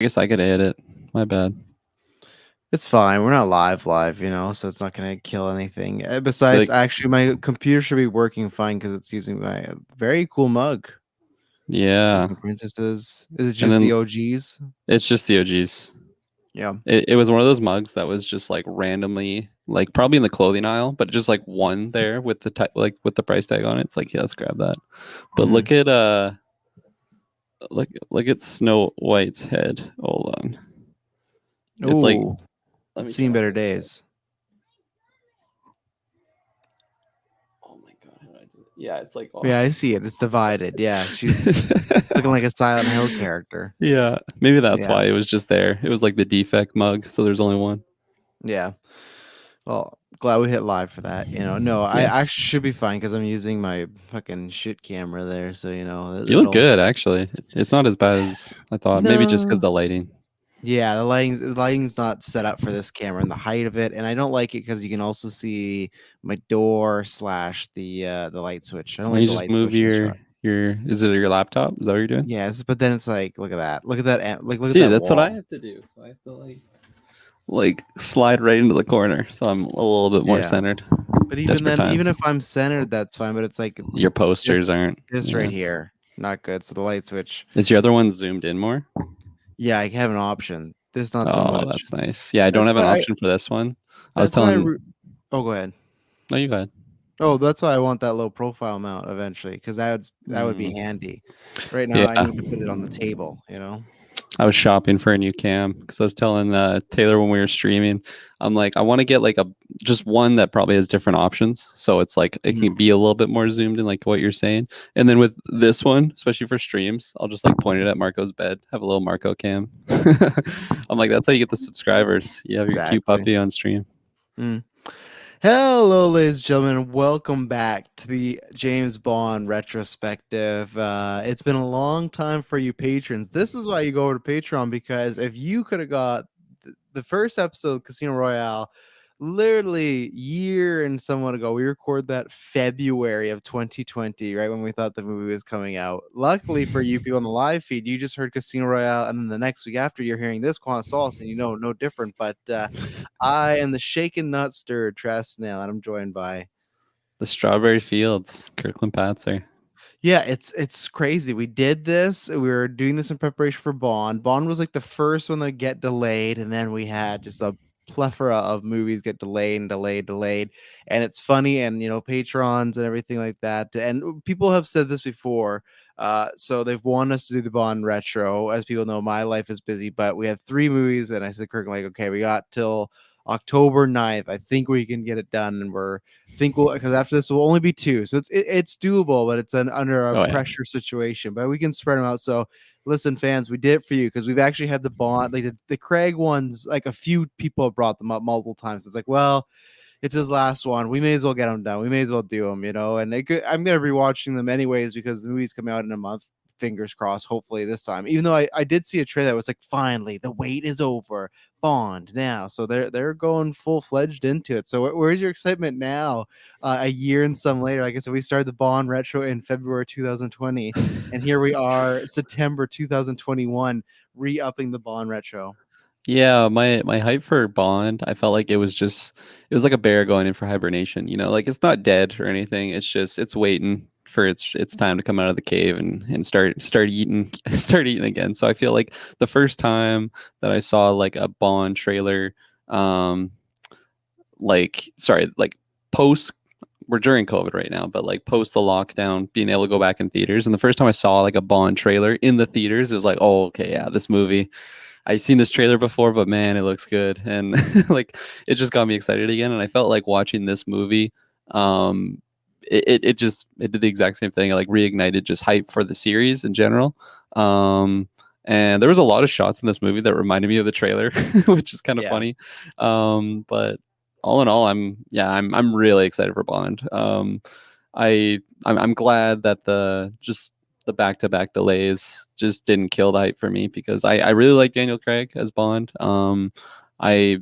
guess I could hit it. My bad. It's fine. We're not live, so it's not gonna kill anything. Besides, Like, actually, my computer should be working fine because it's using my very cool mug. yeah. Disney princesses. Is it And just then the OGs? it's just the OGs. Yeah. It was one of those mugs that was just like randomly, like probably in the clothing aisle, but just like one there with the like with the price tag on it. It's like, yeah, let's grab that. But Mm. look at Snow White's head. Hold on. It's like, Ooh, let it's me seen try. better days. Oh my god, how did I do it? Yeah, it's like oh. Yeah, I see it. It's divided. Yeah, she's looking like a Silent Hill character. Yeah, maybe that's Yeah, why it was just there. It was like the defect mug, so there's only one. yeah. Well, glad we hit live for that. No, I Yes. actually should be fine because I'm using my fucking shit camera there. So You look it'll. good, actually. It's not as bad as I thought. Maybe just because No. the lighting. Yeah, the lighting's not set up for this camera and the height of it, and I don't like it because you can also see my door slash the light switch. I don't Why don't like you the just light move switch in the shot. your is it your laptop? Is that what you're doing? Yes, but then it's like, look at that, look at Dude, that that's what I wall. have to do. So I have to like slide right into the corner, so I'm a little bit more Yeah, centered. but even Desperate then, even if times. I'm centered, that's fine. But it's like Your this posters aren't. this right Yeah. here, not good. So the light switch. Is your other one zoomed in more? Yeah, I have an option. This not so Oh, much. that's nice. Yeah, I don't That's have an why I. option for this one. I was That's why I. telling. Oh, go ahead. No, you go ahead. Oh, that's why I want that low profile mount eventually, because that would be Mm, handy. Right now, I yeah, need to put it on the table. I was shopping for a new cam because I was telling Taylor when we were streaming, I'm like, I want to get like a just one that probably has different options, so it's like it Mhm. can be a little bit more zoomed in, like what you're saying. And then with this one, especially for streams, I'll just like point it at Marco's bed, have a little Marco cam. I'm like, that's how you get the subscribers. You have your cute Exactly. puppy on stream. Mm. Hello, ladies and gentlemen. Welcome back to the James Bond retrospective. It's been a long time for you patrons. This is why you go over to Patreon, because if you could have got the first episode of Casino Royale, literally year and somewhat ago, we recorded that February of 2020, right when we thought the movie was coming out. Luckily for you people on the live feed, you just heard Casino Royale, and then the next week after, you're hearing this Solace, and no different. But I am the shaken not stirred Trash Snail, and I'm joined by. The Strawberry Fields, Kirkland Patzer. Yeah, it's crazy. We did this. We were doing this in preparation for Bond. Bond was like the first one that get delayed, and then we had just a plethora of movies get delayed and delayed. And it's funny, and patrons and everything like that. And people have said this before. So they've wanted us to do the Bond retro. As people know, my life is busy, but we had 3 movies, and I said, Kirk, like, okay, we got till October 9th. I think we can get it done, and we're think we'll, because after this will only be 2, so it's doable, but it's an under a Oh yeah, pressure situation, but we can spread them out. So listen, fans, we did it for you because we've actually had the Bond, like the Craig ones, like a few people have brought them up multiple times. It's like, well, it's his last one, we may as well get them done, we may as well do them, and I'm gonna be watching them anyways because the movie's coming out in a month. Fingers crossed, hopefully this time, even though I did see a trailer that was like, finally the wait is over, Bond now. So they're going full-fledged into it. So where's your excitement now, a year and some later? Like I said, we started the Bond retro in February 2020, and here we are, September 2021, re-upping the Bond retro. yeah. My hype for Bond, I felt like it was like a bear going in for hibernation. Like it's not dead or anything. It's just it's waiting for its time to come out of the cave and start eating start eating again. So I feel like the first time that I saw like a Bond trailer, um, like sorry, like post we're during COVID right now, but like post the lockdown, being able to go back in theaters. And the first time I saw like a Bond trailer in the theaters, it was like, oh, okay, yeah, this movie. I've seen this trailer before, but man, it looks good. And like it just got me excited again. And I felt like watching this movie, um, it did the exact same thing. It like reignited just hype for the series in general. And there was a lot of shots in this movie that reminded me of the trailer, which is kind of Yeah. funny. But all in all, I'm really excited for Bond. I'm glad that the back to back delays just didn't kill the hype for me because I really like Daniel Craig as Bond. I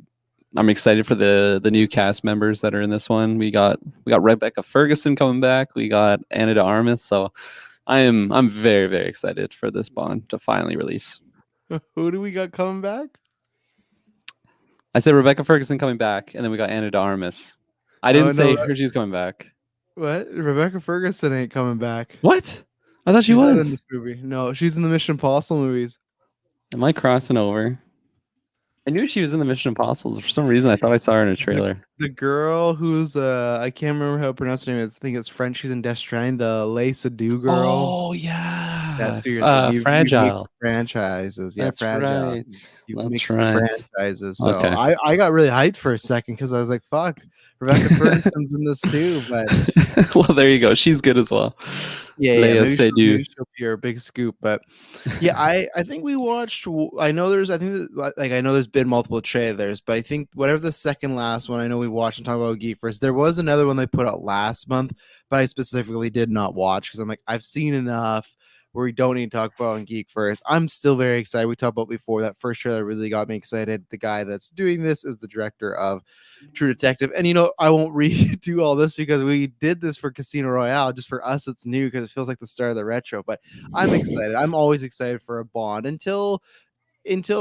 I'm excited for the new cast members that are in this one. We got Rebecca Ferguson coming back. We got Anna de Armas. So I'm very very excited for this Bond to finally release. Who do we got coming back? I said Rebecca Ferguson coming back, and then we got Anna de Armas. I Oh didn't no, say her she's coming back. what? Rebecca Ferguson ain't coming back. What? I thought she She's not in was. this movie. No, she's in the Mission Impossible movies. Am I crossing over? I knew she was in the Mission Impossible. For some reason, I thought I saw her in a The trailer. the girl who's I can't remember how to pronounce her name. I think it's French. She's in Death Stranding. The Lay Sadu girl. Oh yeah, That's who you're thinking. You've mixed the Fragile. franchises. Yeah, That's fragile. right. You've That's mixed the right. franchises. So Okay. I got really hyped for a second because I was like, fuck, Rebecca Ferguson's in this too. But Well, there you go. She's good as well. yeah, Leia maybe Seydoux. she'll be our big scoop. But yeah, I think we watched. I know there's. I think like I know there's been multiple trailers, but I think whatever the second last one I know we watched and talked about Geek first. There was another one they put out last month, but I specifically did not watch because I'm like I've seen enough where we don't need to talk about on Geek first. I'm still very excited. We talked about before that first trailer really got me excited. The guy that's doing this is the director of True Detective. And I won't redo all this because we did this for Casino Royale. Just for us, it's new because it feels like the start of the retro. But I'm excited. I'm always excited for a Bond until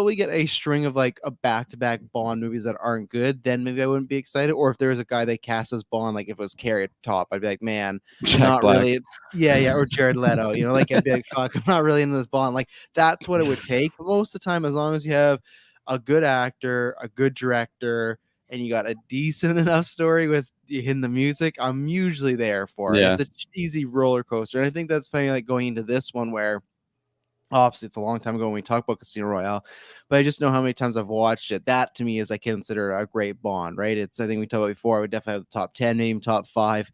we get a string of like a back-to-back Bond movies that aren't good, then maybe I wouldn't be excited. Or if there was a guy they cast as Bond, like if it was Carrot Top, I'd be like, man, Jack not Black. really. Yeah, or Jared Leto, like I'd be like, fuck, I'm not really into this Bond. Like that's what it would take. But most of the time, as long as you have a good actor, a good director, and you got a decent enough story with in the music, I'm usually there for it. Yeah. It's a cheesy roller coaster. And I think that's funny, like going into this one where obviously it's a long time ago when we talked about Casino Royale, but I just know how many times I've watched it. That to me is I consider a great Bond, right? It's I think we talked about before. I would definitely have the top 10, maybe top 5.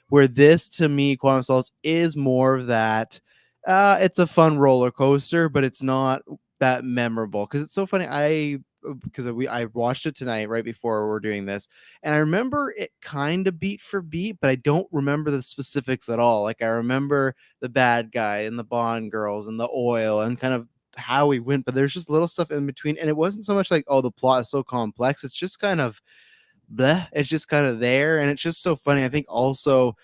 Where this to me, Quantum Solace is more of that. It's a fun roller coaster, but it's not that memorable because it's so funny. I watched it tonight right before we're doing this, and I remember it kind of beat for beat, but I don't remember the specifics at all. Like I remember the bad guy and the Bond girls and the oil and kind of how we went, but there's just little stuff in between, and it wasn't so much like oh the plot is so complex. It's just kind of bleh. It's just kind of there, and it's just so funny. I think also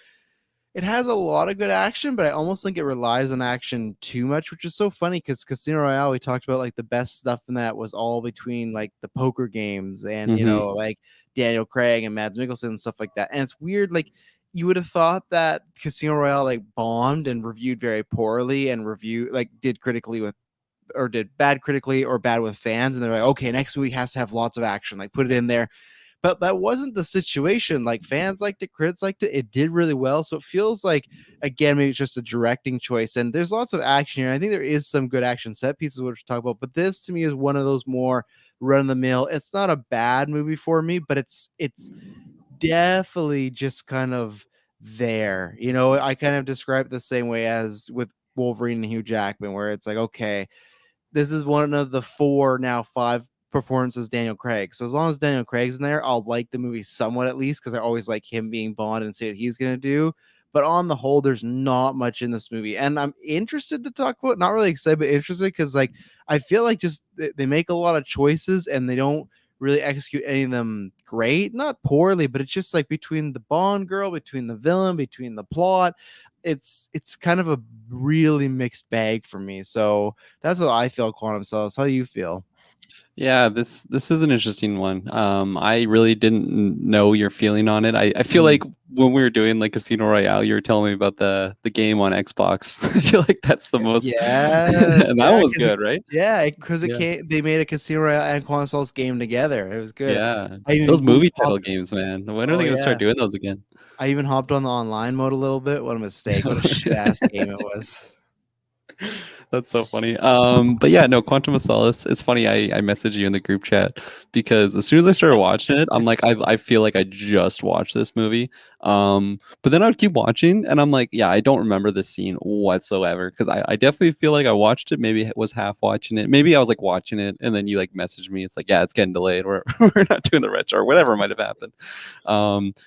it has a lot of good action, but I almost think it relies on action too much, which is so funny because Casino Royale, we talked about like the best stuff in that was all between like the poker games and Mm-hmm. like Daniel Craig and Mads Mikkelsen and stuff like that. And it's weird, like you would have thought that Casino Royale like bombed and reviewed very poorly and did critically with or did bad critically or bad with fans, and they're like, okay, next movie has to have lots of action, like put it in there. But that wasn't the situation. Like fans liked it, critics liked it. It did really well. So it feels like again, maybe it's just a directing choice. And there's lots of action here. I think there is some good action set pieces which we talk about. But this to me is one of those more run of the mill. It's not a bad movie for me, but it's definitely just kind of there. I kind of describe it the same way as with Wolverine and Hugh Jackman, where it's like, okay, this is one of the 4 now 5 performances Daniel Craig. So as long as Daniel Craig's in there, I'll like the movie somewhat at least because I always like him being Bond and see what he's gonna do. But on the whole, there's not much in this movie, and I'm interested to talk about. Not really excited, but interested because like I feel like just they make a lot of choices and they don't really execute any of them great, not poorly, but it's just like between the Bond girl, between the villain, between the plot, it's kind of a really mixed bag for me. So that's how I feel. Quantum Solace. How do you feel? Yeah, this is an interesting one. I really didn't know your feeling on it. I feel Mm. like when we were doing like Casino Royale, you were telling me about the game on Xbox. I feel like that's the most, Yes, and that one yeah, was good, right? because it Yeah, came. They made a Casino Royale and Quantum Solace game together. It was good. yeah. I Those even movie title hopped. games, man. When are Oh they gonna yeah, start doing those again? I even hopped on the online mode a little bit. What a mistake! What a shit ass game it was. That's so funny. But yeah, no, Quantum of Solace. It's funny. I messaged you in the group chat because as soon as I started watching it, I'm like, I feel like I just watched this movie. But then I would keep watching, and I'm like, yeah, I don't remember this scene whatsoever because I definitely feel like I watched it. Maybe was half watching it. Maybe I was like watching it, and then you like messaged me. It's like, yeah, it's getting delayed. We're not doing the retro or whatever might have happened.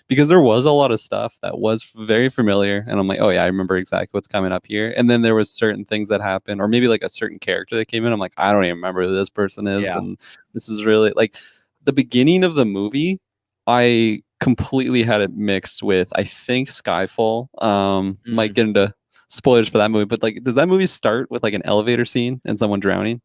Because there was a lot of stuff that was very familiar, and I'm like, oh yeah, I remember exactly what's coming up here. And then there was certain things that happened, or maybe like a certain character that came in. I'm like, I don't even remember who this person is, Yeah. and this is really like the beginning of the movie. I completely had it mixed with I think Skyfall. Might Mm. get into spoilers for that movie, but like, does that movie start with like an elevator scene and someone drowning?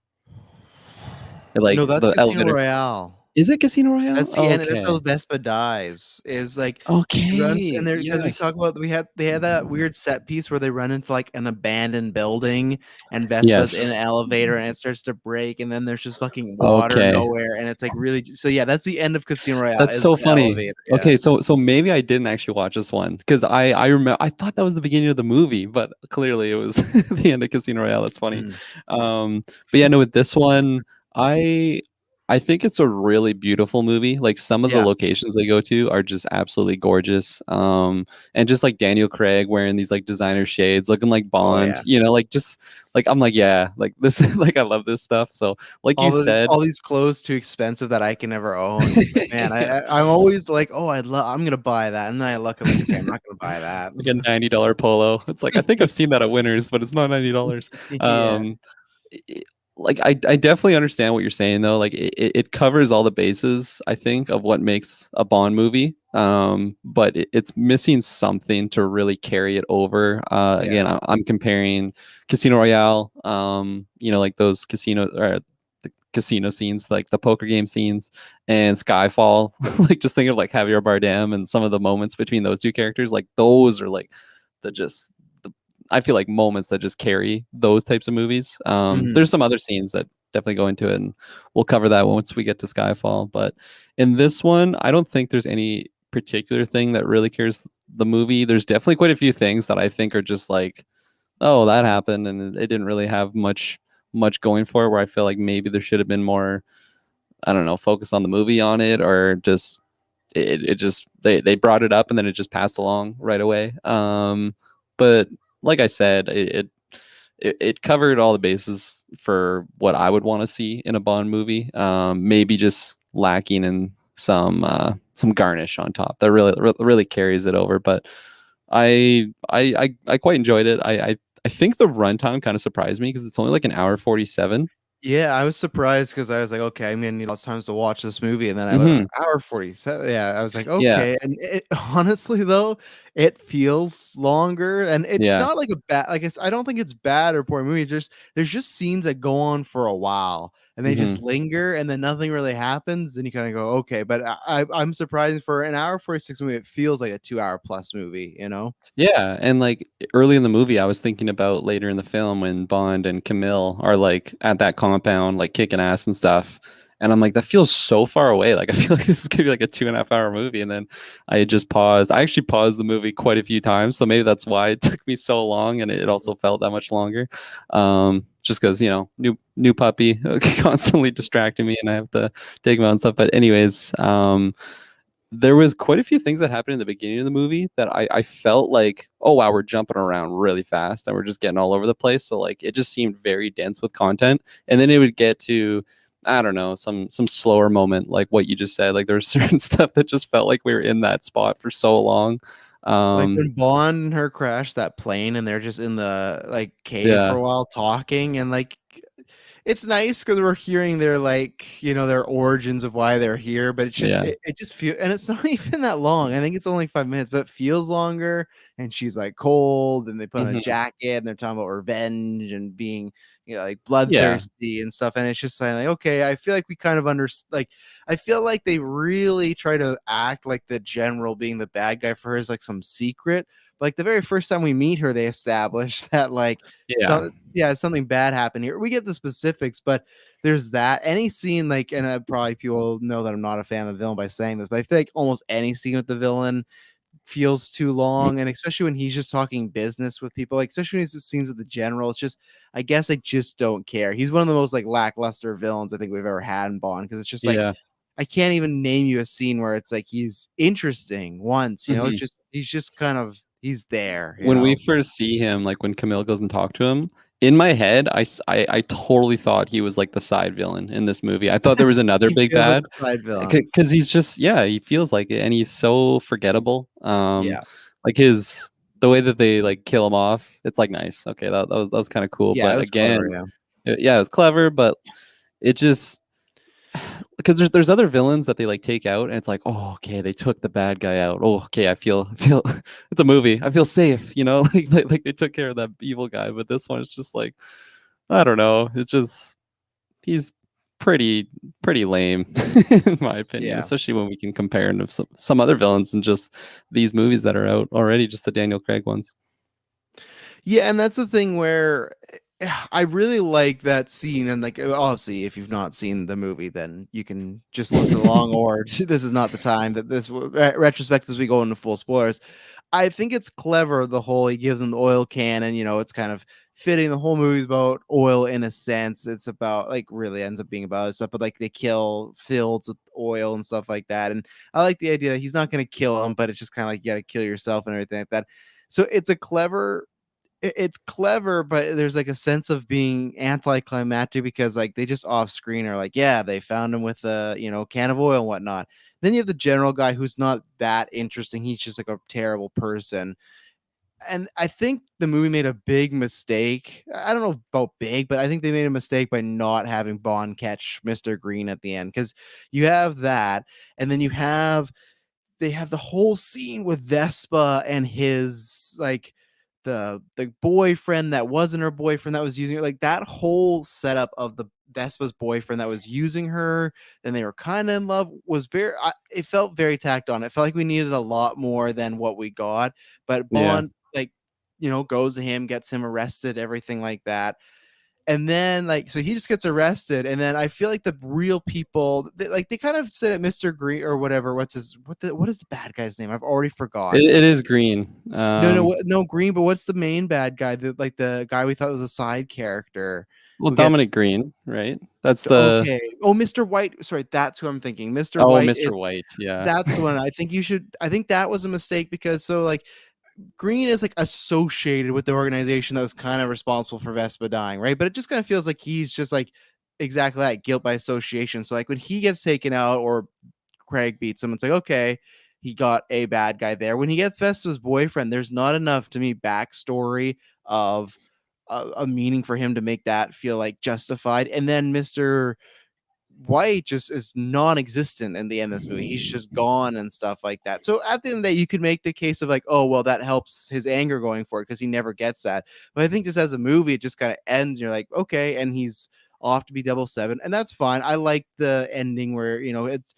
Like No, that's the Casino elevator. Royale. Is it Casino Royale? That's the Oh, end. That's how okay. Vespa dies. Is like she runs Okay. and there because we Yes. talk about they had that weird set piece where they run into like an abandoned building and Vespa's in Yes. an elevator and it starts to break and then there's just fucking water Okay. nowhere and it's like really so yeah that's the end of Casino Royale That's is so the funny. elevator. Yeah. Okay, so maybe I didn't actually watch this one because I remember I thought that was the beginning of the movie, but clearly it was the end of Casino Royale. That's funny. Mm. But yeah, no, with this one, I I think it's a really beautiful movie. Like some of the Yeah. locations they go to are just absolutely gorgeous. And just like Daniel Craig wearing these like designer shades, looking like Oh Bond, yeah. like just like I'm like, yeah, like this like I love this stuff. So like you said, All these clothes too expensive that I can never own. It's like, man, I'm always like, oh, I'm gonna buy that, and then I look, I'm like, okay, I'm not gonna buy that. like a $90 polo. It's like I think I've seen that at Winners, but it's not $90. Yeah, Um, i- like I definitely understand what you're saying though. Like it covers all the bases, I think, of what makes a Bond movie. But it's missing something to really carry it over. yeah. Again, I'm comparing Casino Royale. Like those casino or the casino scenes, like the poker game scenes, and Skyfall. Like just think of like Javier Bardem and some of the moments between those two characters. Like those are like the just the I feel like moments that just carry those types of movies. Mhm. There's some other scenes that definitely go into it, and we'll cover that once we get to Skyfall. But in this one, I don't think there's any particular thing that really carries the movie. There's definitely quite a few things that I think are just like, oh, that happened, and it didn't really have much going for it. Where I feel like maybe there should have been more, I don't know, focus on the movie on it, or just it just they brought it up and then it just passed along right away. But like I said, it covered all the bases for what I would want to see in a Bond movie. Maybe just lacking in some garnish on top that really carries it over. But I quite enjoyed it. I think the runtime kind of surprised me because it's only like an hour 47. Yeah, I was surprised because I was like, okay, I'm gonna need lots of times to watch this movie, and then I was Hmm. hour 47. Yeah, I was like, Yeah, okay, and honestly though, it feels longer, and it's yeah. not like a bad like I don't think it's bad or poor movie. Just there's just scenes that go on for a while, and they just Hmm. linger, and then nothing really happens, and you kind of go, okay. But I'm surprised for an hour 46 movie, it feels like a 2 hour plus movie, you know? Yeah, and like early in the movie, I was thinking about later in the film when Bond and Camille are like at that compound, like kicking ass and stuff. And I'm like, that feels so far away. Like I feel like this is gonna be like a 2.5 hour movie. And then I just paused. I actually paused the movie quite a few times, so maybe that's why it took me so long, and it also felt that much longer. Just because new puppy constantly distracting me, and I have to take him out and stuff. But anyways, there was quite a few things that happened in the beginning of the movie that I felt like, oh wow, we're jumping around really fast and we're just getting all over the place. So like it just seemed very dense with content. And then it would get to, I don't know, some slower moment, like what you just said. Like there was certain stuff that just felt like we were in that spot for so long. Like Um, when Bond and her crash that plane and they're just in the like cave for yeah, a while talking and like it's nice because we're hearing their like their origins of why they're here, but it's just yeah. it just feel and it's not even that long. I think it's only 5 minutes, but it feels longer. And she's like cold, and they put on a Hmm. jacket, and they're talking about revenge and being like Yeah. bloodthirsty and stuff. And it's just like okay, I feel like we kind of like I feel like they really try to act like the general being the bad guy for her is like some secret. Like the very first time we meet her, they establish that like Yeah. something bad happened here. We get the specifics, but there's that. Any scene like, and probably people know that I'm not a fan of the villain by saying this, but I feel like almost any scene with the villain feels too long, and especially when he's just talking business with people, like especially when he's scenes with the general, it's just I guess I just don't care. He's one of the most like lackluster villains I think we've ever had in Bond because it's just like Yeah. I can't even name you a scene where it's like he's interesting once, it's Hmm. just he's just kind of he's there, When we first see him, like when Camille goes and talk to him, in my head, I totally thought he was like the side villain in this movie. I thought there was another He big feels like bad a side villain. because he's just, yeah, he feels like it, and he's so forgettable. Yeah. Like the way that they like kill him off, it's like nice. Okay, that was kind of cool. Yeah, it But was clever, again, yeah. yeah, it was clever, but it just because there's other villains that they like take out, and it's like, oh, okay, they took the bad guy out. Oh, okay, I feel it's a movie. I feel safe, like they took care of that evil guy. But this one, it's just like, I don't know. It's just he's pretty lame in my opinion, Yeah. especially when we can compare him to some other villains and just these movies that are out already, just the Daniel Craig ones. Yeah, and that's the thing where I really like that scene, and like obviously, if you've not seen the movie, then you can just listen along, or this is not the time that this retrospect as we go into full spoilers. I think it's clever the whole he gives him the oil can, and it's kind of fitting. The whole movie's about oil in a sense. It's about like really ends up being about stuff, but like they kill fields with oil and stuff like that. And I like the idea that he's not going to kill him, but it's just kind of like you got to kill yourself and everything like that. So it's clever, but there's like a sense of being anticlimactic because like they just off screen are like, yeah, they found him with a can of oil and whatnot. Then you have the general guy who's not that interesting. He's just like a terrible person. And I think the movie made a big mistake. I don't know about big, but I think they made a mistake by not having Bond catch Mr. Green at the end because you have that, and then they have the whole scene with Vespa and his like the boyfriend that wasn't her boyfriend that was using her, like that whole setup of the Vespa's boyfriend that was using her, and they were kind of in love, was it felt very tacked on. It felt like we needed a lot more than what we got, but Yeah. Bond like goes to him, gets him arrested, everything like that. And then like so he just gets arrested, and then I feel like the real people they kind of say that Mr. Green or whatever, what is the bad guy's name? I've already forgot. It is Green. No, Green, but what's the main bad guy? The guy we thought was a side character Well, who gets Dominic Green, right? That's the okay. Oh, Mr. White. Sorry, that's who I'm thinking. Mr. Oh, White is Mr. White. Yeah. that's the one. I think that was a mistake because so like Green is like associated with the organization that was kind of responsible for Vespa dying, right? But it just kind of feels like he's just like exactly that guilt by association. So like when he gets taken out or Craig beats him, it's like okay, he got a bad guy there. When he gets Vespa's boyfriend, there's not enough to me backstory of a meaning for him to make that feel like justified. And then Mr. White just is non-existent in the end of this movie. He's just gone and stuff like that. So at the end of the day, you could make the case of like, oh, well, that helps his anger going for it because he never gets that. But I think just as a movie, it just kind of ends. And you're like, okay, and he's off to be 007, and that's fine. I like the ending where it's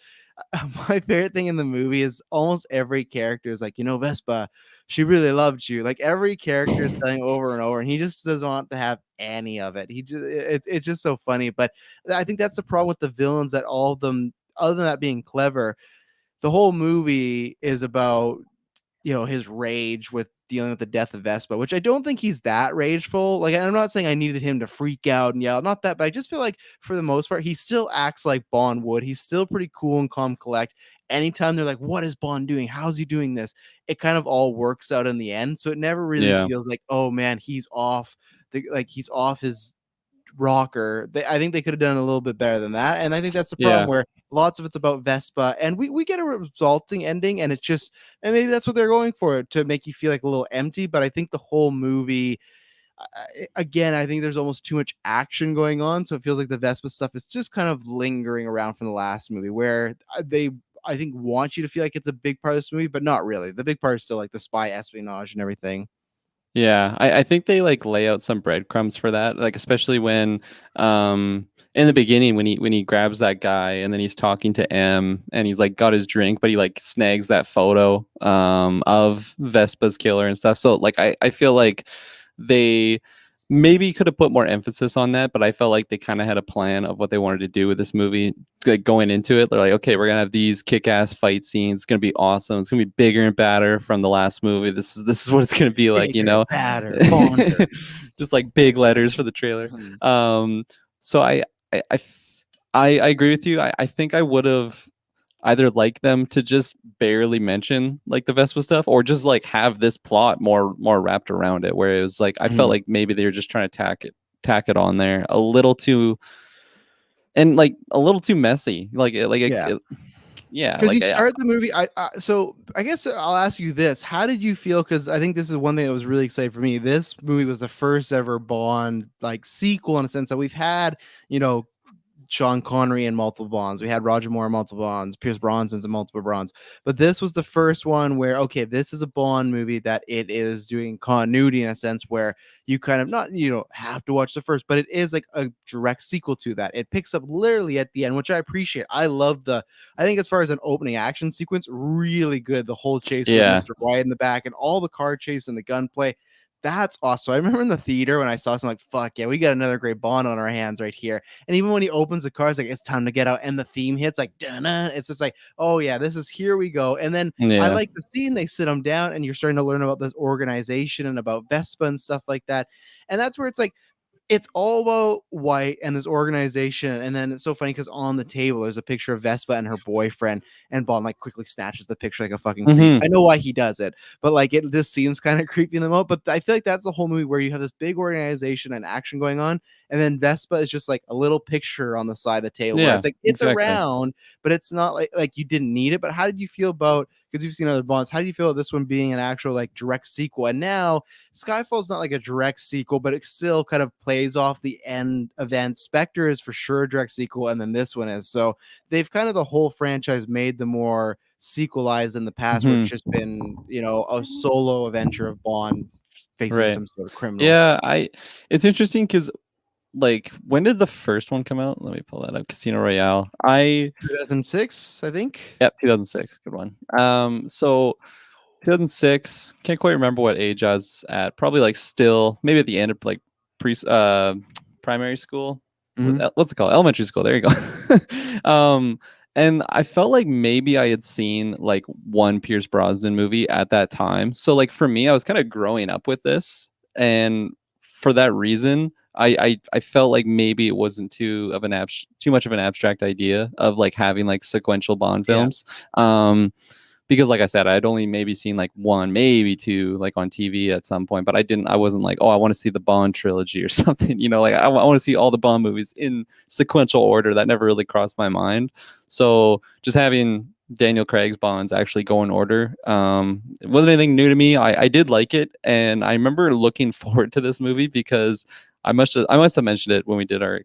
my favorite thing in the movie is almost every character is like, Vespa, she really loved you. Like every character is saying over and over, and he just doesn't want to have any of it. It's just so funny. But I think that's the problem with the villains, that all of them, other than that being clever, the whole movie is about his rage with dealing with the death of Vespa, which I don't think he's that rageful. Like, I'm not saying I needed him to freak out and yell, not that, but I just feel like for the most part, he still acts like Bond would. He's still pretty cool and calm, collect. Anytime they're like, what is Bond doing? How's he doing this? It kind of all works out in the end. So it never really Yeah. feels like, oh man, he's off his rocker. I think they could have done a little bit better than that. And I think that's the problem Yeah. where lots of it's about Vespa, and we get a resulting ending, and it's just, and maybe that's what they're going for, to make you feel like a little empty. But I think the whole movie, again, I think there's almost too much action going on, so it feels like the Vespa stuff is just kind of lingering around from the last movie, where they, I think, want you to feel like it's a big part of this movie, but not really. The big part is still like the spy espionage and everything. Yeah, I think they like lay out some breadcrumbs for that, like especially when in the beginning when he grabs that guy and then he's talking to M and he's like got his drink, but he like snags that photo of Vespa's killer and stuff. So like I feel like they maybe could have put more emphasis on that, but I felt like they kind of had a plan of what they wanted to do with this movie. Like going into it, they're like, okay, we're gonna have these kick-ass fight scenes. It's gonna be awesome. It's gonna be bigger and badder from the last movie. This is what it's gonna be like, Bigger, badder, Bonder. just like big letters for the trailer. So I, I f- I agree with you. I think I would have either like them to just barely mention like the Vespa stuff, or just like have this plot more wrapped around it, where it was like I felt like maybe they were just trying to tack it on there a little too, and like a little too messy. Yeah. Yeah, Because you like start the movie, so I guess I'll ask you this: how did you feel? Because I think this is one thing that was really exciting for me. This movie was the first ever Bond like sequel, in a sense that we've had, you know, Sean Connery in multiple Bonds. We had Roger Moore in multiple Bonds, Pierce Brosnan's in multiple Bonds. But this was the first one where, okay, this is a Bond movie that it is doing continuity in a sense where you kind of not, you don't have to watch the first, but it is like a direct sequel to that. It picks up literally at the end, which I appreciate. I love I think as far as an opening action sequence, really good. The whole chase with Yeah. Mr. White in the back and all the car chase and the gunplay. That's awesome. I remember in the theater when I saw something like, fuck yeah, we got another great Bond on our hands right here. And even when he opens the car, it's like, it's time to get out. And the theme hits like, dun it's just like, oh yeah, this is here we go. And then I Yeah. like the scene, they sit him down and you're starting to learn about this organization and about Vespa and stuff like that. And that's where it's like, it's all about White and this organization. And then it's so funny because on the table there's a picture of Vespa and her boyfriend, and Bond like quickly snatches the picture like a fucking creep. Hmm. I know why he does it, but like it just seems kind of creepy in the moment. But I feel like that's the whole movie where you have this big organization and action going on, and then Vespa is just like a little picture on the side of the table where Yeah, it's like it's exactly. around, but it's not like you didn't need it. But how did you feel about, because you've seen other Bonds, how do you feel about this one being an actual like direct sequel? And now Skyfall's not like a direct sequel, but it still kind of plays off the end event. Spectre is for sure a direct sequel, and then this one is. So they've kind of the whole franchise made the more sequelized in the past, where it's Hmm. just been, you know, a solo adventure of Bond facing Right. some sort of criminal. Yeah, it's interesting because like when did the first one come out? Let me pull that up. Casino Royale. 2006, I think. Yep, 2006. Good one. So 2006, can't quite remember what age I was at. Probably like still maybe at the end of like pre primary school. Mhm. What's it called? Elementary school. There you go. And I felt like maybe I had seen like one Pierce Brosnan movie at that time. So like for me, I was kind of growing up with this, and for that reason, I felt like maybe it wasn't too much of an abstract idea of like having like sequential Bond Yeah. films. Because like I said, I'd only maybe seen like one, maybe two, like on TV at some point, but I wasn't like, oh, I want to see the Bond trilogy or something, you know, like I want to see all the Bond movies in sequential order. That never really crossed my mind. So just having Daniel Craig's Bonds actually go in order, it wasn't anything new to me. I did like it, and I remember looking forward to this movie because I must have mentioned it when we did our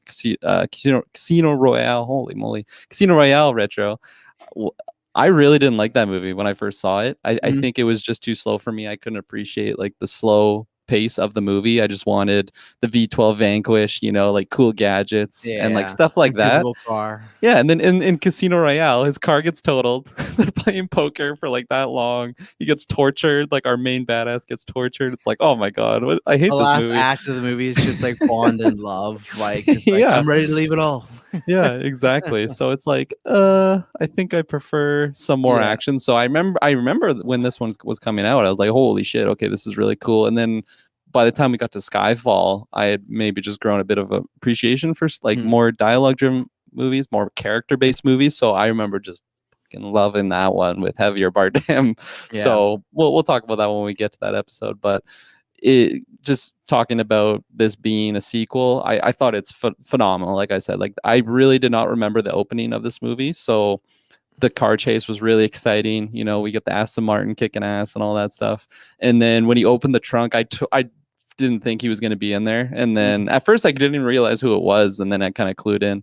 Casino Royale. Holy moly, Casino Royale retro. I really didn't like that movie when I first saw it. I Mhm. think it was just too slow for me. I couldn't appreciate like the slow pace of the movie. I just wanted the V12 Vanquish, you know, like cool gadgets and like Yeah. stuff like that. Invisible car. Yeah, and then in Casino Royale, his car gets totaled. They're playing poker for like that long. He gets tortured. Like our main badass gets tortured. It's like, oh my god, I The hate this last movie. act of the movie is just like Bond and love, like just like Yeah, I'm ready to leave it all. yeah, exactly. So it's like, I think I prefer some more Yeah. action. So I remember when this one was coming out, I was like, holy shit, okay, this is really cool. And then by the time we got to Skyfall, I had maybe just grown a bit of appreciation for like Mhm. more dialogue driven movies, more character based movies. So I remember just fucking loving that one with Heavier Bardem. Yeah. So we'll talk about that when we get to that episode. But it just talking about this being a sequel, I thought it's phenomenal. Like I said, like I really did not remember the opening of this movie, so the car chase was really exciting. You know, we get the Aston Martin kicking ass and all that stuff. And then when he opened the trunk, I didn't think he was going to be in there. And Mhm. then at first I didn't even realize who it was, and then I kind of clued in.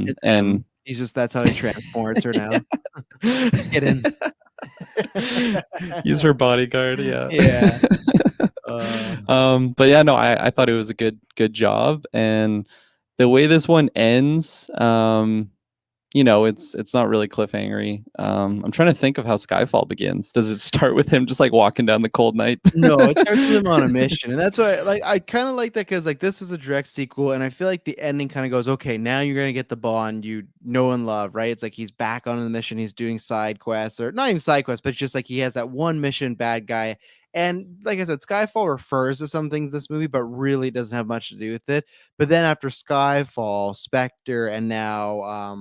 It's And him. He's just that's how he transports her now. Get in. He's her bodyguard, yeah. Yeah. Uh, But yeah, no, I thought it was a good job, and the way this one ends, you know, it's not really cliffhangery. I'm trying to think of how Skyfall begins. Does it start with him just like walking down the cold night? no, it starts with him on a mission, and that's why like I kind of like that because like this was a direct sequel, and I feel like the ending kind of goes, okay, now you're gonna get the Bond you know and love, right? It's like he's back on the mission, he's doing side quests, or not even side quests, but just like he has that one mission, bad guy. And like I said, Skyfall refers to some things in this movie, but really doesn't have much to do with it. But then after Skyfall, Spectre, and now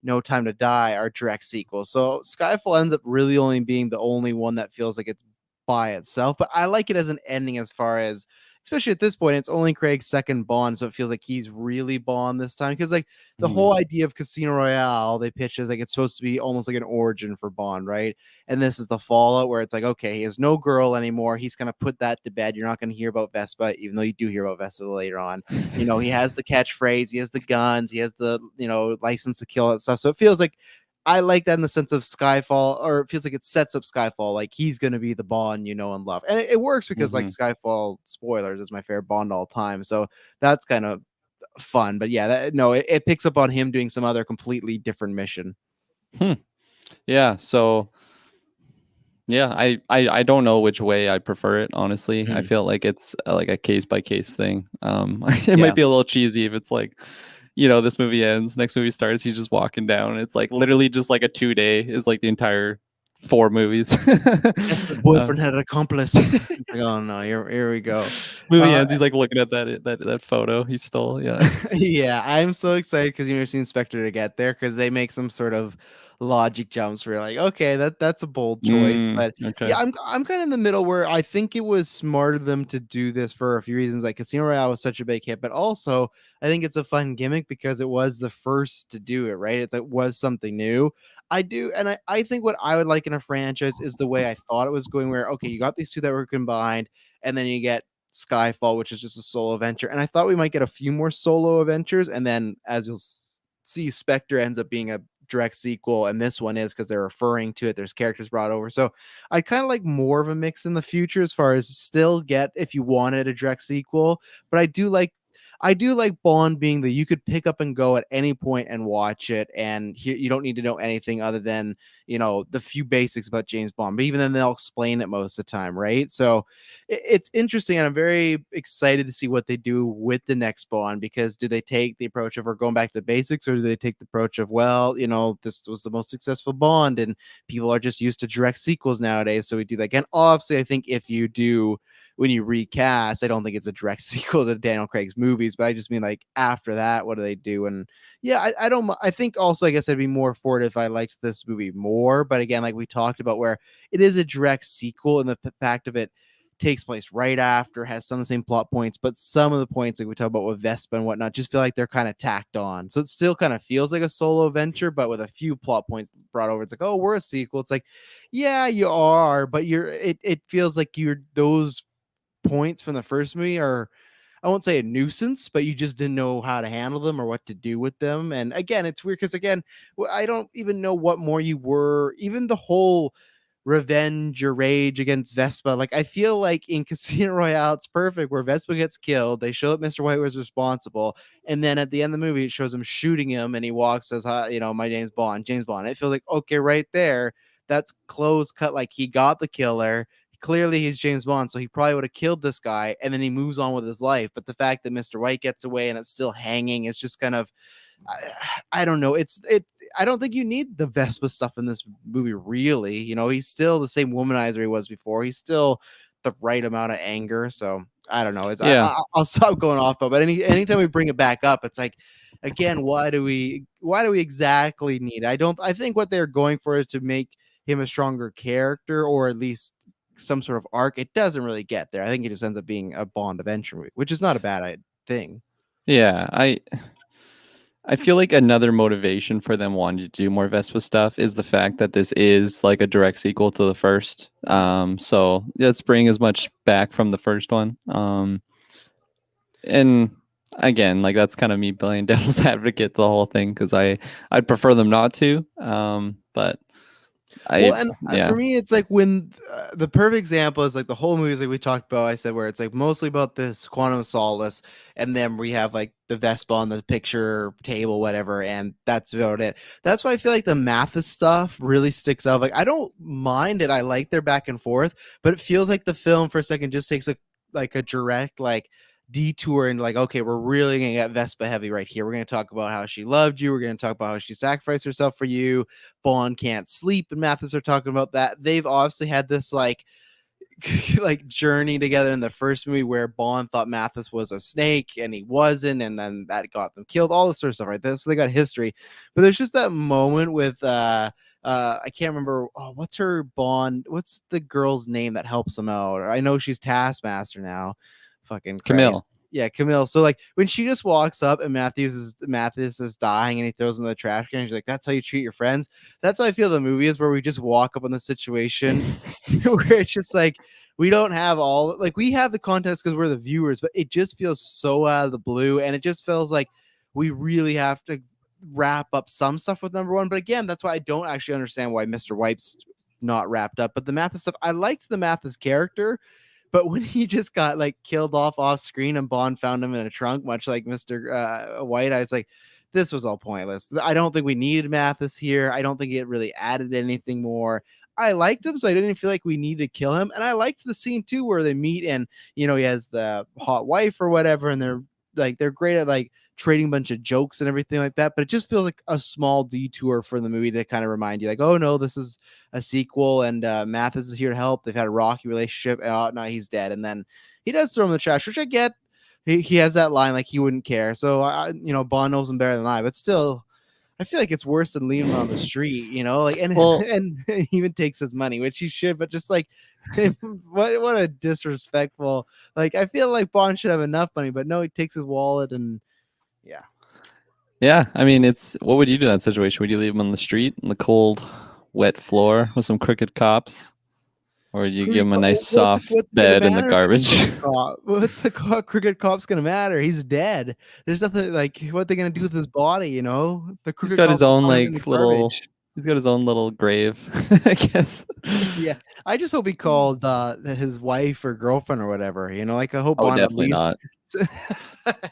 No Time to Die are direct sequels. So Skyfall ends up really only being the only one that feels like it's by itself, but I like it as an ending as far as especially at this point, it's only Craig's second Bond, so it feels like he's really Bond this time. Because like the Mhm. whole idea of Casino Royale, they pitch as like it's supposed to be almost like an origin for Bond, right? And this is the fallout where it's like, okay, he has no girl anymore. He's gonna put that to bed. You're not gonna hear about Vespa, even though you do hear about Vespa later on. You know, he has the catchphrase, he has the guns, he has the license to kill and stuff. So it feels like I like that in the sense of Skyfall, or it feels like it sets up Skyfall like he's going to be the Bond you know and love, and it works because like Mhm. Skyfall, spoilers, is my favorite Bond all time, so that's kind of fun. But yeah, no, it picks up on him doing some other completely different mission. Hmm. Yeah. So yeah, I don't know which way I prefer it, honestly. I Mhm. feel like it's like a case by case thing. It might Yeah. be a little cheesy if it's like, this movie ends, next movie starts, he's just walking down. It's like literally just like a 2 day is like the entire 4 movies. Vespa's uh, boyfriend had an accomplice. It's like, oh no, here we go. movie Uh, ends, he's like looking at that photo he stole. Yeah. yeah, I'm so excited because you're seeing Spectre to get there because they make some sort of logic jumps where you're like, okay, that's a bold choice. But Okay. yeah, I'm kind of in the middle where I think it was smart of them to do this for a few reasons. Like Casino Royale was such a big hit, but also I think it's a fun gimmick because it was the first to do it, right? It was something new. I do, and I think what I would like in a franchise is the way I thought it was going, where okay, you got these two that were combined, and then you get Skyfall, which is just a solo adventure. And I thought we might get a few more solo adventures. And then, as you'll see, Spectre ends up being a direct sequel. And this one is because they're referring to it. There's characters brought over. So I kind of like more of a mix in the future as far as still get if you wanted a direct sequel. But I do like Bond being that you could pick up and go at any point and watch it, and you don't need to know anything other than the few basics about James Bond. But even then, they'll explain it most of the time, right? So it's interesting, and I'm very excited to see what they do with the next Bond. Because do they take the approach of we're going back to basics, or do they take the approach of this was the most successful Bond, and people are just used to direct sequels nowadays, so we do that again. Obviously, I think if you do when you recast, I don't think it's a direct sequel to Daniel Craig's movies, but I just mean like after that, what do they do? And yeah, I don't. I think also, I guess I'd be more for it if I liked this movie more. But again, like we talked about, where it is a direct sequel, and the fact of it takes place right after, has some of the same plot points, but some of the points like we talk about with Vespa and whatnot just feel like they're kind of tacked on. So it still kind of feels like a solo adventure, but with a few plot points brought over. It's like, oh, we're a sequel. It's like, yeah, you are, but it feels like you're those points from the first movie are, I won't say a nuisance, but you just didn't know how to handle them or what to do with them. And again, it's weird because again, I don't even know what more you were. Even the whole revenge or rage against Vespa, like I feel like in Casino Royale, it's perfect where Vespa gets killed. They show that Mr. White was responsible, and then at the end of the movie, it shows him shooting him, and he walks says, "Hi, my name's Bond, James Bond." It feels like okay, right there, that's close cut. Like he got the killer, clearly he's James Bond, so he probably would have killed this guy, and then he moves on with his life. But the fact that Mr. White gets away and it's still hanging is just kind of, I don't know. I don't think you need the Vespa stuff in this movie, really. He's still the same womanizer he was before. He's still the right amount of anger. So I don't know. Yeah. I'll stop going off, but anytime we bring it back up, it's like, again, why do we exactly need? I think what they're going for is to make him a stronger character, or at least some sort of arc. It doesn't really get there. I think it just ends up being a Bond adventure movie, which is not a bad thing. Yeah. I feel like another motivation for them wanting to do more Vespa stuff is the fact that this is like a direct sequel to the first. So let's bring as much back from the first one. And again, like that's kind of me playing devil's advocate the whole thing because I'd prefer them not to. But Well, I and yeah for me, it's like when the perfect example is like the whole movie, like we talked about. I said where it's like mostly about this quantum of solace, and then we have like the Vespa on the picture table, whatever, and that's about it. That's why I feel like the Mathis stuff really sticks out. Like I don't mind it. I like their back and forth, but it feels like the film for a second just takes a direct detour and like, okay, we're really gonna get Vespa heavy right here. We're gonna talk about how she loved you. We're gonna talk about how she sacrificed herself for you. Bond can't sleep, and Mathis are talking about that. They've obviously had this like journey together in the first movie where Bond thought Mathis was a snake and he wasn't, and then that got them killed, all this sort of stuff, right there. So they got history. But there's just that moment with I can't remember, what's her Bond, what's the girl's name that helps them out? I know she's Taskmaster now, fucking Christ. Camille. Yeah, Camille. So like when she just walks up and Mathis is dying and he throws in the trash can, she's like, "That's how you treat your friends." That's how I feel the movie is, where we just walk up on the situation where it's just like we don't have all, like, we have the context because we're the viewers, but it just feels so out of the blue, and it just feels like we really have to wrap up some stuff with number one. But again, that's why I don't actually understand why Mr. White's not wrapped up. But the Mathis stuff, I liked the Mathis character. But when he just got like killed off screen and Bond found him in a trunk, much like Mr. White, I was like, this was all pointless. I don't think we needed Mathis here. I don't think it really added anything more. I liked him, so I didn't feel like we needed to kill him. And I liked the scene too, where they meet and, you know, he has the hot wife or whatever, and they're great at like trading a bunch of jokes and everything like that. But it just feels like a small detour for the movie to kind of remind you, like, oh no, this is a sequel, and Mathis is here to help. They've had a rocky relationship, and oh no, he's dead. And then he does throw him in the trash, which I get. He has that line like he wouldn't care. So Bond knows him better than I, but still, I feel like it's worse than leaving him on the street, like, and Well, and he even takes his money, which he should, but just like, what a disrespectful. Like, I feel like Bond should have enough money, but no, he takes his wallet and yeah. yeah. I mean, what would you do in that situation? Would you leave him on the street on the cold, wet floor with some crooked cops? Or would you give him a nice soft bed in the garbage? What's the crooked cop's gonna matter? He's dead. There's nothing, like, what they're gonna do with his body, The He's got his own he's got his own little grave, I guess. Yeah, I just hope he called his wife or girlfriend or whatever. Like, I hope Oh, Bond at definitely least. not.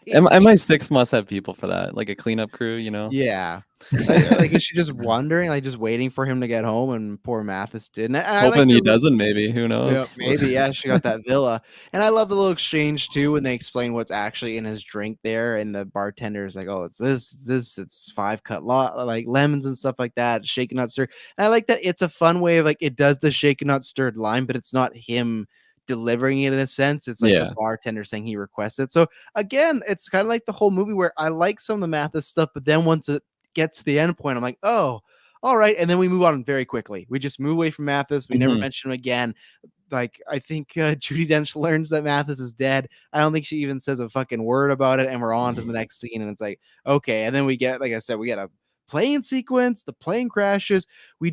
MI6 must have people for that, like a cleanup crew, Yeah. Like, is she just wondering, like, just waiting for him to get home? And poor Mathis didn't. Hoping he doesn't, maybe. Who knows? Yeah, maybe. Yeah, she got that villa. And I love the little exchange too when they explain what's actually in his drink there, and the bartender is like, "Oh, it's this, it's 5 cut like lemons and stuff like that, shaken not stirred." And I like that it's a fun way of, like, it does the shaken not stirred line, but it's not him delivering it in a sense. It's like the bartender saying he requested. So again, it's kind of like the whole movie where I like some of the Mathis stuff, but then once it gets to the end point, I'm like, oh, all right. And then we move on very quickly. We just move away from Mathis. We never mention him again. Like, I think Judi Dench learns that Mathis is dead. I don't think she even says a fucking word about it. And we're on to the next scene. And it's like, okay. And then we get, like I said, we get a plane sequence. The plane crashes. I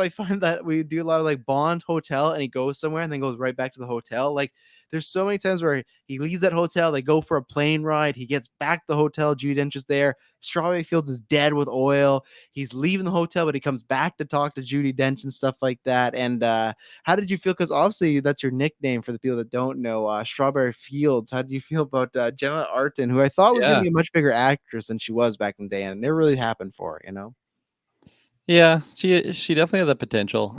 find that we do a lot of like Bond hotel, and he goes somewhere and then goes right back to the hotel. Like, there's so many times where he leaves that hotel, they go for a plane ride, he gets back to the hotel, Judi Dench is there, Strawberry Fields is dead with oil, he's leaving the hotel, but he comes back to talk to Judi Dench and stuff like that. And how did you feel? Because obviously that's your nickname for the people that don't know, Strawberry Fields. How did you feel about Gemma Arterton, who I thought was going to be a much bigger actress than she was back in the day, and it never really happened for her, Yeah, she definitely had the potential.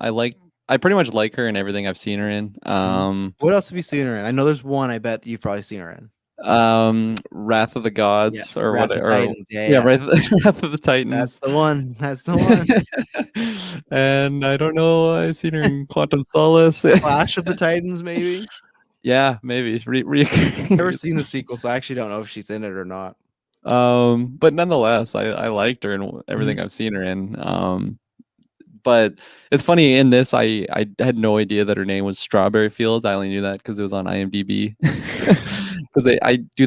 I pretty much like her in everything I've seen her in. What else have you seen her in? I know there's one I bet you've probably seen her in. Wrath of the Gods, or Wrath whatever. of Titans. Yeah. Wrath of the Titans. That's the one. And I don't know, I've seen her in Quantum Solace. Clash of the Titans, maybe. Yeah, maybe. I've never seen the sequel, so I actually don't know if she's in it or not. But nonetheless, I liked her in everything I've seen her in. But it's funny, in this, I had no idea that her name was Strawberry Fields. I only knew that because it was on IMDb. Because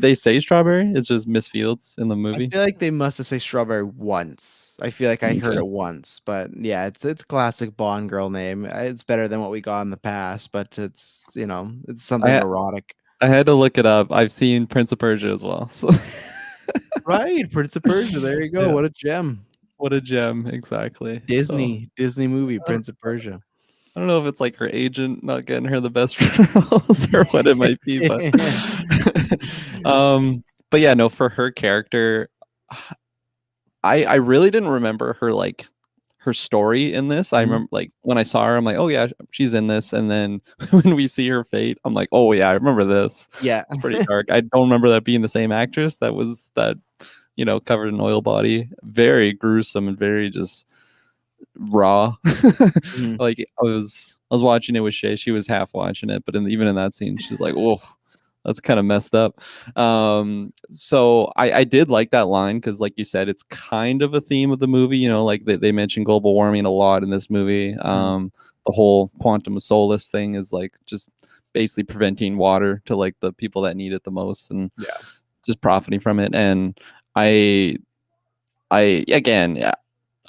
they say Strawberry? It's just Miss Fields in the movie. I feel like they must have said Strawberry once. I feel like I heard it once, but yeah, it's classic Bond girl name. It's better than what we got in the past, but it's it's something erotic. I had to look it up. I've seen Prince of Persia as well. So. Right, Prince of Persia. There you go. Yeah. What a gem. What a gem, exactly. Disney movie, Prince of Persia. I don't know if it's like her agent not getting her the best roles or what it might be, but yeah, no, for her character, I really didn't remember her story in this. I remember, like, when I saw her, I'm like, oh yeah, she's in this, and then when we see her fate, I'm like, oh yeah, I remember this. Yeah, it's pretty dark. I don't remember that being the same actress that was covered in oil body. Very gruesome and very just raw. Like, I was watching it with Shay. She was half watching it, but even in that scene, she's like, "Whoa, that's kind of messed up." So I did like that line because, like you said, it's kind of a theme of the movie. Like they mention global warming a lot in this movie. The whole Quantum of Solace thing is like just basically preventing water to like the people that need it the most and Yeah. just profiting from it. And I I again, yeah,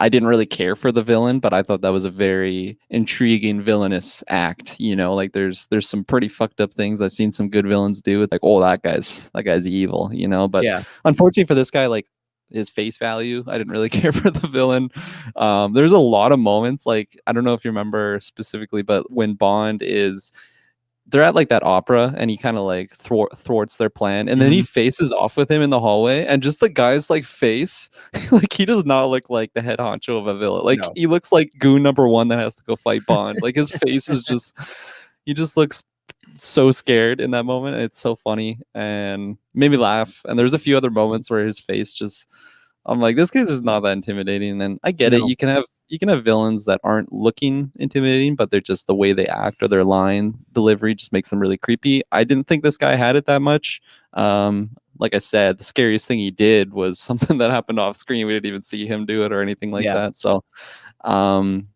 I didn't really care for the villain, but I thought that was a very intriguing villainous act. You know, like there's some pretty fucked up things I've seen some good villains do. It's like, oh, that guy's evil, you know. But Yeah. unfortunately for this guy, like his face value, I didn't really care for the villain. There's a lot of moments, like I don't know if you remember specifically, but when Bond is they're at like that opera and he kind of like thwarts their plan and then he Mhm. faces off with him in the hallway and just the guy's like face like he does not look like the head honcho of a villain, like No. he looks like goon number one that has to go fight Bond. Like his face is just he just looks so scared in that moment. It's so funny and made me laugh, and there's a few other moments where his face just I'm like, this guy's just not that intimidating. And I get it. No. You can have villains that aren't looking intimidating, but they're just the way they act or their line delivery just makes them really creepy. I didn't think this guy had it that much. Like I said, the scariest thing he did was something that happened off screen. We didn't even see him do it or anything like Yeah. that. So um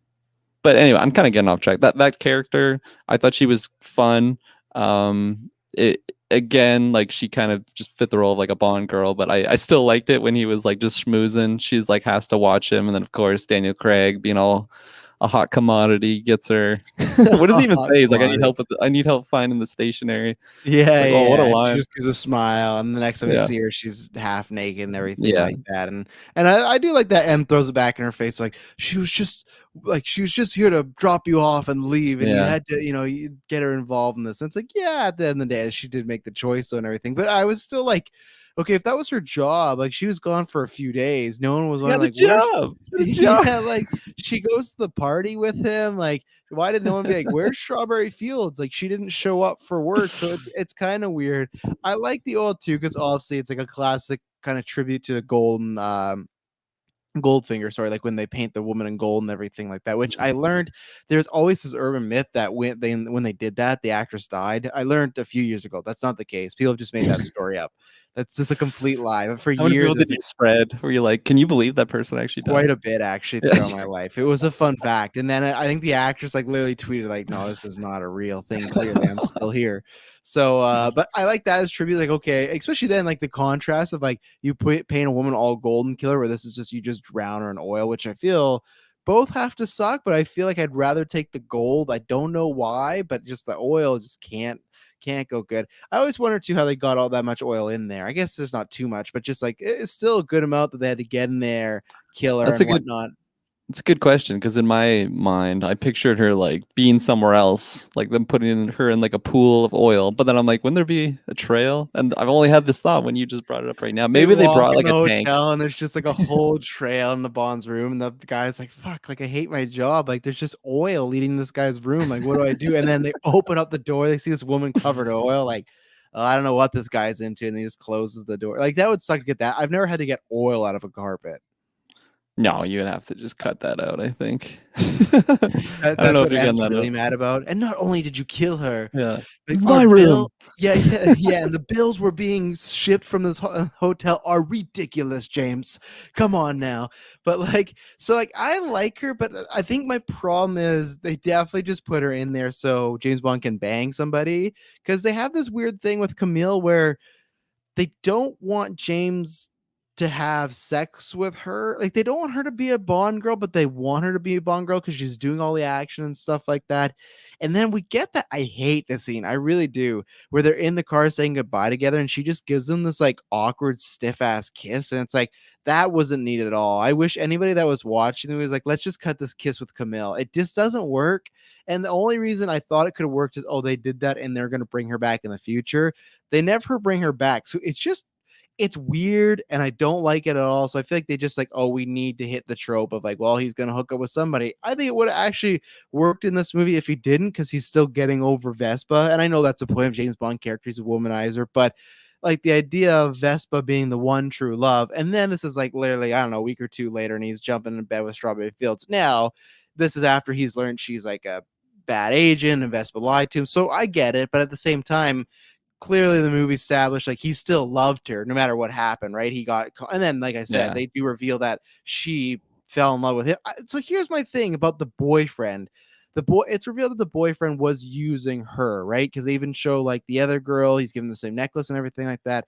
but anyway, I'm kind of getting off track. That character, I thought she was fun. It again, like she kind of just fit the role of like a Bond girl, but I still liked it when he was like just schmoozing. She's like has to watch him, and then of course Daniel Craig being all a hot commodity gets her. What does he even say? He's like, Come I need help finding the stationery. It's Yeah, like, oh, what a yeah. She line. just gives a smile, and the next time you Yeah, see her, she's half naked and everything yeah, like that. And I do like that. M throws it back in her face, like she was just here to drop you off and leave, and you yeah. had to, you get her involved in this. And it's like, yeah, at the end of the day, she did make the choice and everything. But I was still like, okay, if that was her job, like she was gone for a few days, no one was He wondering, got a like, where's job. He got a job. yeah, like she goes to the party with him, like why did no one be like, "Where's Strawberry Fields?" Like she didn't show up for work, so it's kind of weird. I like the oil too because obviously it's like a classic kind of tribute to the Goldfinger story, like when they paint the woman in gold and everything like that. Which I learned there's always this urban myth that when they did that, the actress died. I learned a few years ago that's not the case. People have just made that story up. That's just a complete lie. But for How many people years, did it's you like spread? Were you like, can you believe that person actually quite died? a bit actually Yeah. throughout my life. It was a fun fact. And then I think the actress like literally tweeted like, "No, this is not a real thing. Clearly, I'm still here." So, but I like that as tribute. Like, okay, especially then like the contrast of like you paint a woman all gold and kill her, where this is just you just drown her in oil, which I feel both have to suck. But I feel like I'd rather take the gold. I don't know why, but just the oil just can't go good. I always wonder too how they got all that much oil in there. I guess there's not too much, but just like it's still a good amount that they had to get in there, kill her That's a and good whatnot. It's a good question because in my mind, I pictured her like being somewhere else, like them putting her in like a pool of oil. But then I'm like, wouldn't there be a trail? And I've only had this thought when you just brought it up right now. They Maybe they walk brought in like the a tank. hotel and there's just like a whole trail in the Bond's room, and the guy's like, "Fuck! Like I hate my job. Like there's just oil leading this guy's room. Like what do I do?" And then they open up the door, they see this woman covered in oil. Like I don't know what this guy's into, and he just closes the door. Like that would suck to get that. I've never had to get oil out of a carpet. No, you would have to just cut that out, I think. I don't That's know if what you're getting M's that really out. mad about. And not only did you kill her, Yeah. like This is our my bill, room. yeah, yeah, yeah, and the bills were being shipped from this hotel are ridiculous, James. Come on now. But like, so like, I like her, but I think my problem is they definitely just put her in there so James Bond can bang somebody because they have this weird thing with Camille where they don't want James to have sex with her. Like they don't want her to be a Bond girl, but they want her to be a Bond girl because she's doing all the action and stuff like that. And then we get that. I hate the scene. I really do. Where they're in the car saying goodbye together, and she just gives them this like awkward, stiff ass kiss. And it's like that wasn't needed at all. I wish anybody that was watching it was like, let's just cut this kiss with Camille. It just doesn't work. And the only reason I thought it could have worked is, oh, they did that and they're going to bring her back in the future. They never bring her back. So it's weird and I don't like it at all. So I feel like they just like, oh, we need to hit the trope of like, well, he's gonna hook up with somebody. I think it would have actually worked in this movie if he didn't, because he's still getting over Vespa. And I know that's the point of James Bond character, he's a womanizer, but like the idea of Vespa being the one true love, and then this is like literally, I don't know, a week or two later, and he's jumping in bed with Strawberry Fields. Now, this is after he's learned she's like a bad agent and Vespa lied to him. So I get it, but at the same time, clearly the movie established like he still loved her no matter what happened, right? He got, and then like I said, Yeah. they do reveal that she fell in love with him. So here's my thing about the boyfriend. it's revealed that the boyfriend was using her, right? Because they even show like the other girl, he's given the same necklace and everything like that.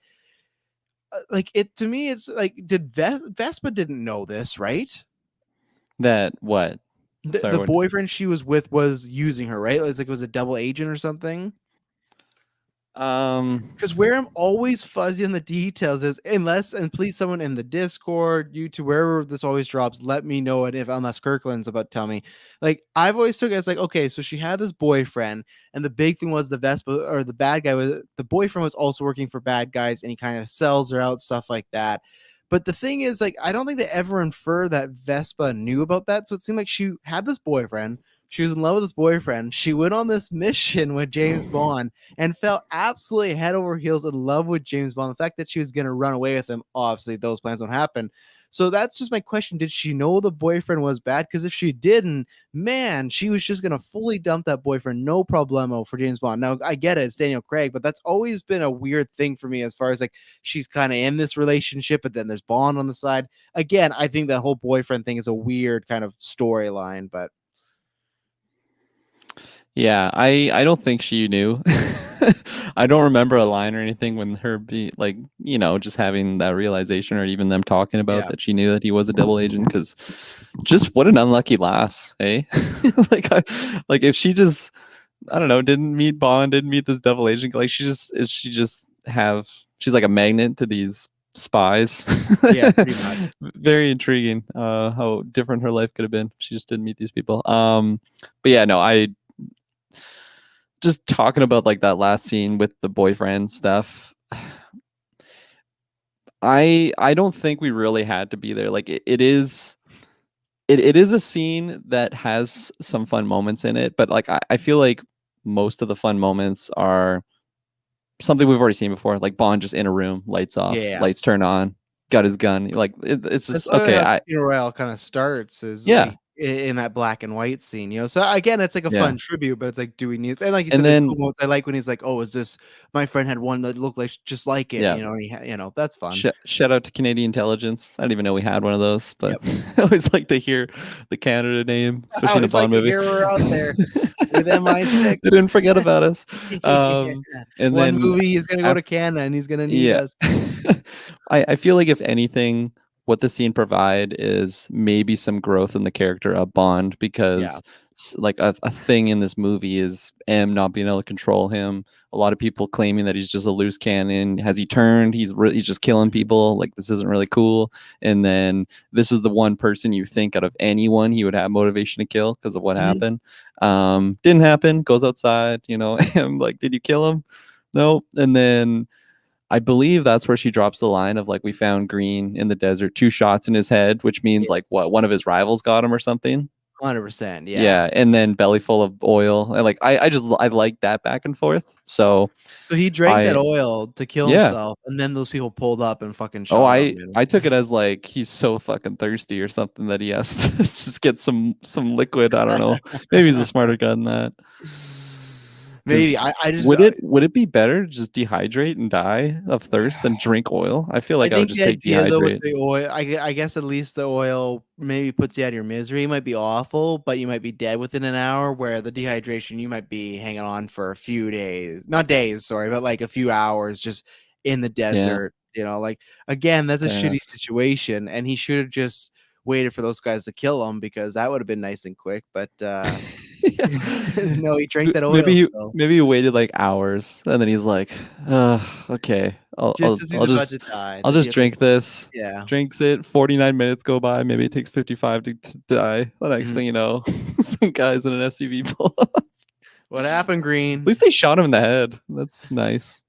Like it to me, it's like, did Vespa didn't know this, right? That what? Sorry, The what? boyfriend she was with was using her, right? It was a double agent or something. Um, Because where I'm always fuzzy on the details is, unless, and please someone in the Discord, YouTube, wherever this always drops, let me know it, if unless Kirklin's about to tell me. Like I've always took it as like, okay, so she had this boyfriend, and the big thing was the Vespa, or the bad guy was, the boyfriend was also working for bad guys, and he kind of sells her out, stuff like that. But the thing is, like, I don't think they ever infer that Vespa knew about that. So it seemed like she had this boyfriend. She was in love with this boyfriend. She went on this mission with James Bond and fell absolutely head over heels in love with James Bond. The fact that she was going to run away with him, obviously, those plans don't happen. So that's just my question. Did she know the boyfriend was bad? Because if she didn't, man, she was just going to fully dump that boyfriend, no problemo for James Bond. Now, I get it, it's Daniel Craig, but that's always been a weird thing for me as far as like she's kind of in this relationship, but then there's Bond on the side. Again, I think that whole boyfriend thing is a weird kind of storyline, but yeah, I don't think she knew. I don't remember a line or anything when her be like, just having that realization, or even them talking about yeah. that she knew that he was a double agent. Because just what an unlucky lass, eh? Like if she just, I don't know, didn't meet Bond, didn't meet this double agent, like she's like a magnet to these spies. Yeah, pretty much. Very intriguing. How different her life could have been if she just didn't meet these people. But yeah, no, I just talking about like that last scene with the boyfriend stuff. I don't think we really had to be there. Like it is a scene that has some fun moments in it, but like I feel like most of the fun moments are something we've already seen before. Like Bond just in a room, lights off, Yeah. lights turn on, got his gun. Like it's That's just okay. how I Casino Royale kind of starts, is Yeah, like in that black and white scene, you know. So again, it's like a yeah. fun tribute, but it's like, do we need? And like you And said, there's cool then moments. I like when he's like, "Oh, is this my friend had one that looked like just like it?" yeah, You know, and that's fun. shout out to Canadian Intelligence. I didn't even know we had one of those, but Yep. I always like to hear the Canada name, I especially in a always like Bond to movie. hear we're out there with They MI6. didn't forget about us. Yeah. And One then movie, he's gonna go af- to Canada and he's gonna need yeah, us. I feel like if anything, what the scene provide is maybe some growth in the character of Bond, Yeah. because like a thing in this movie is M not being able to control him. A lot of people claiming that he's just a loose cannon. Has he turned? He's just killing people. Like this isn't really cool. And then this is the one person you think out of anyone he would have motivation to kill because of what Mhm. happened. Didn't happen. Goes outside. I'm like, did you kill him? No. And then I believe that's where she drops the line of like, we found Green in the desert, 2 shots in his head, which means Yeah. like what, one of his rivals got him or something. 100%. Yeah. Yeah, and then belly full of oil. And like I like that back and forth. So So he drank that I oil to kill yeah. himself, and then those people pulled up and fucking Oh, shot I him. You know? I took it as like he's so fucking thirsty or something that he has to just get some liquid. I don't know. Maybe he's a smarter guy than that. Maybe Because I just would it be better to just dehydrate and die of thirst than drink oil? I feel I like I would think just the take idea though with dehydrate. the oil, I guess at least the oil maybe puts you out of your misery. It might be awful, but you might be dead within an hour. Where the dehydration, you might be hanging on for a few days, not days, sorry, but like a few hours, just in the Yeah, desert. You know, like again, that's a fair shitty enough. situation, and he should have just waited for those guys to kill him because that would have been nice and quick. But Yeah. no, he drank that oil Maybe still, he waited like hours, and then he's like, okay, just as he's about to die. I'll Then he just has to, drink this." yeah. Drinks it. 49 minutes go by. Maybe it takes 55 to die. The next Mhm. thing you know, some guys in an SUV pull up. At What happened, Green? least they shot him in the head. That's nice.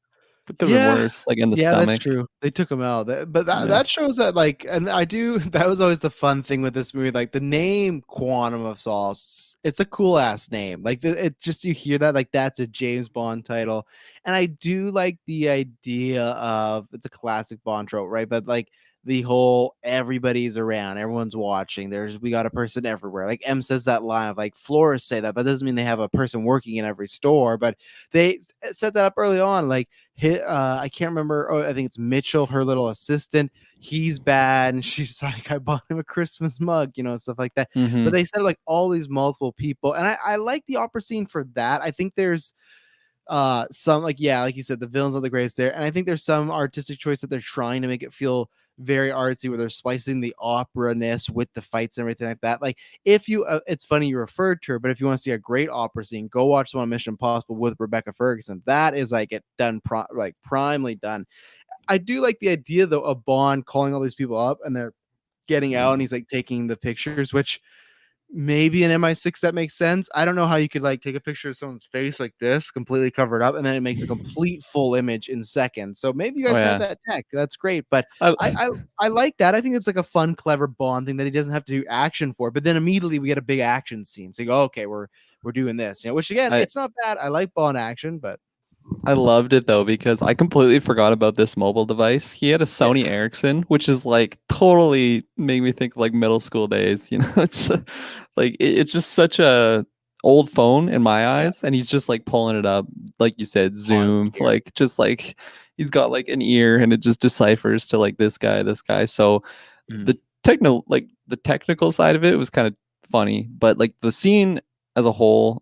It could have been Yeah. worse, like in the Yeah, that's stomach. true. They took him out. But Yeah. that shows that like, and I do, that was always the fun thing with this movie. Like the name Quantum of Solace, it's a cool ass name. Like it just, you hear that, like that's a James Bond title. And I do like the idea of, it's a classic Bond trope, right? But like the whole everybody's around, everyone's watching. We got a person everywhere. Like M says that line of like florists say that, but that doesn't mean they have a person working in every store. But they set that up early on. Like, I can't remember. Oh, I think it's Mitchell, her little assistant. He's bad, and she's like, I bought him a Christmas mug, stuff like that. But Mm-hmm. they said like all these multiple people, and I like the opera scene for that. I think there's some like, yeah, like you said, the villains are the greatest there, and I think there's some artistic choice that they're trying to make it feel very artsy, where they're splicing the opera-ness with the fights and everything like that. Like, if you it's funny you referred to her, but if you want to see a great opera scene, go watch the one Mission Impossible with Rebecca Ferguson. That is like it done like primely done. I do like the idea though of Bond calling all these people up and they're getting out and he's like taking the pictures, which maybe in MI6 that makes sense. I don't know how you could like take a picture of someone's face like this, completely covered up, and then it makes a complete full image in seconds. So maybe you Oh guys had yeah. that tech. That's great. But I, I like that. I think it's like a fun, clever Bond thing that he doesn't have to do action for. But then immediately we get a big action scene. So you go, okay, we're doing this. Which again, I it's not bad. I like Bond action, but I loved it though because I completely forgot about this mobile device. He had a yeah, Sony Ericsson, which is like totally made me think like middle school days. It's like it's just such a old phone in my yeah, eyes, and he's just like pulling it up, like you said, on his zoom, ear. like just like he's got like an ear, and it just deciphers to like this guy, this guy. So Mhm. the technical side of it was kind of funny, but like the scene as a whole,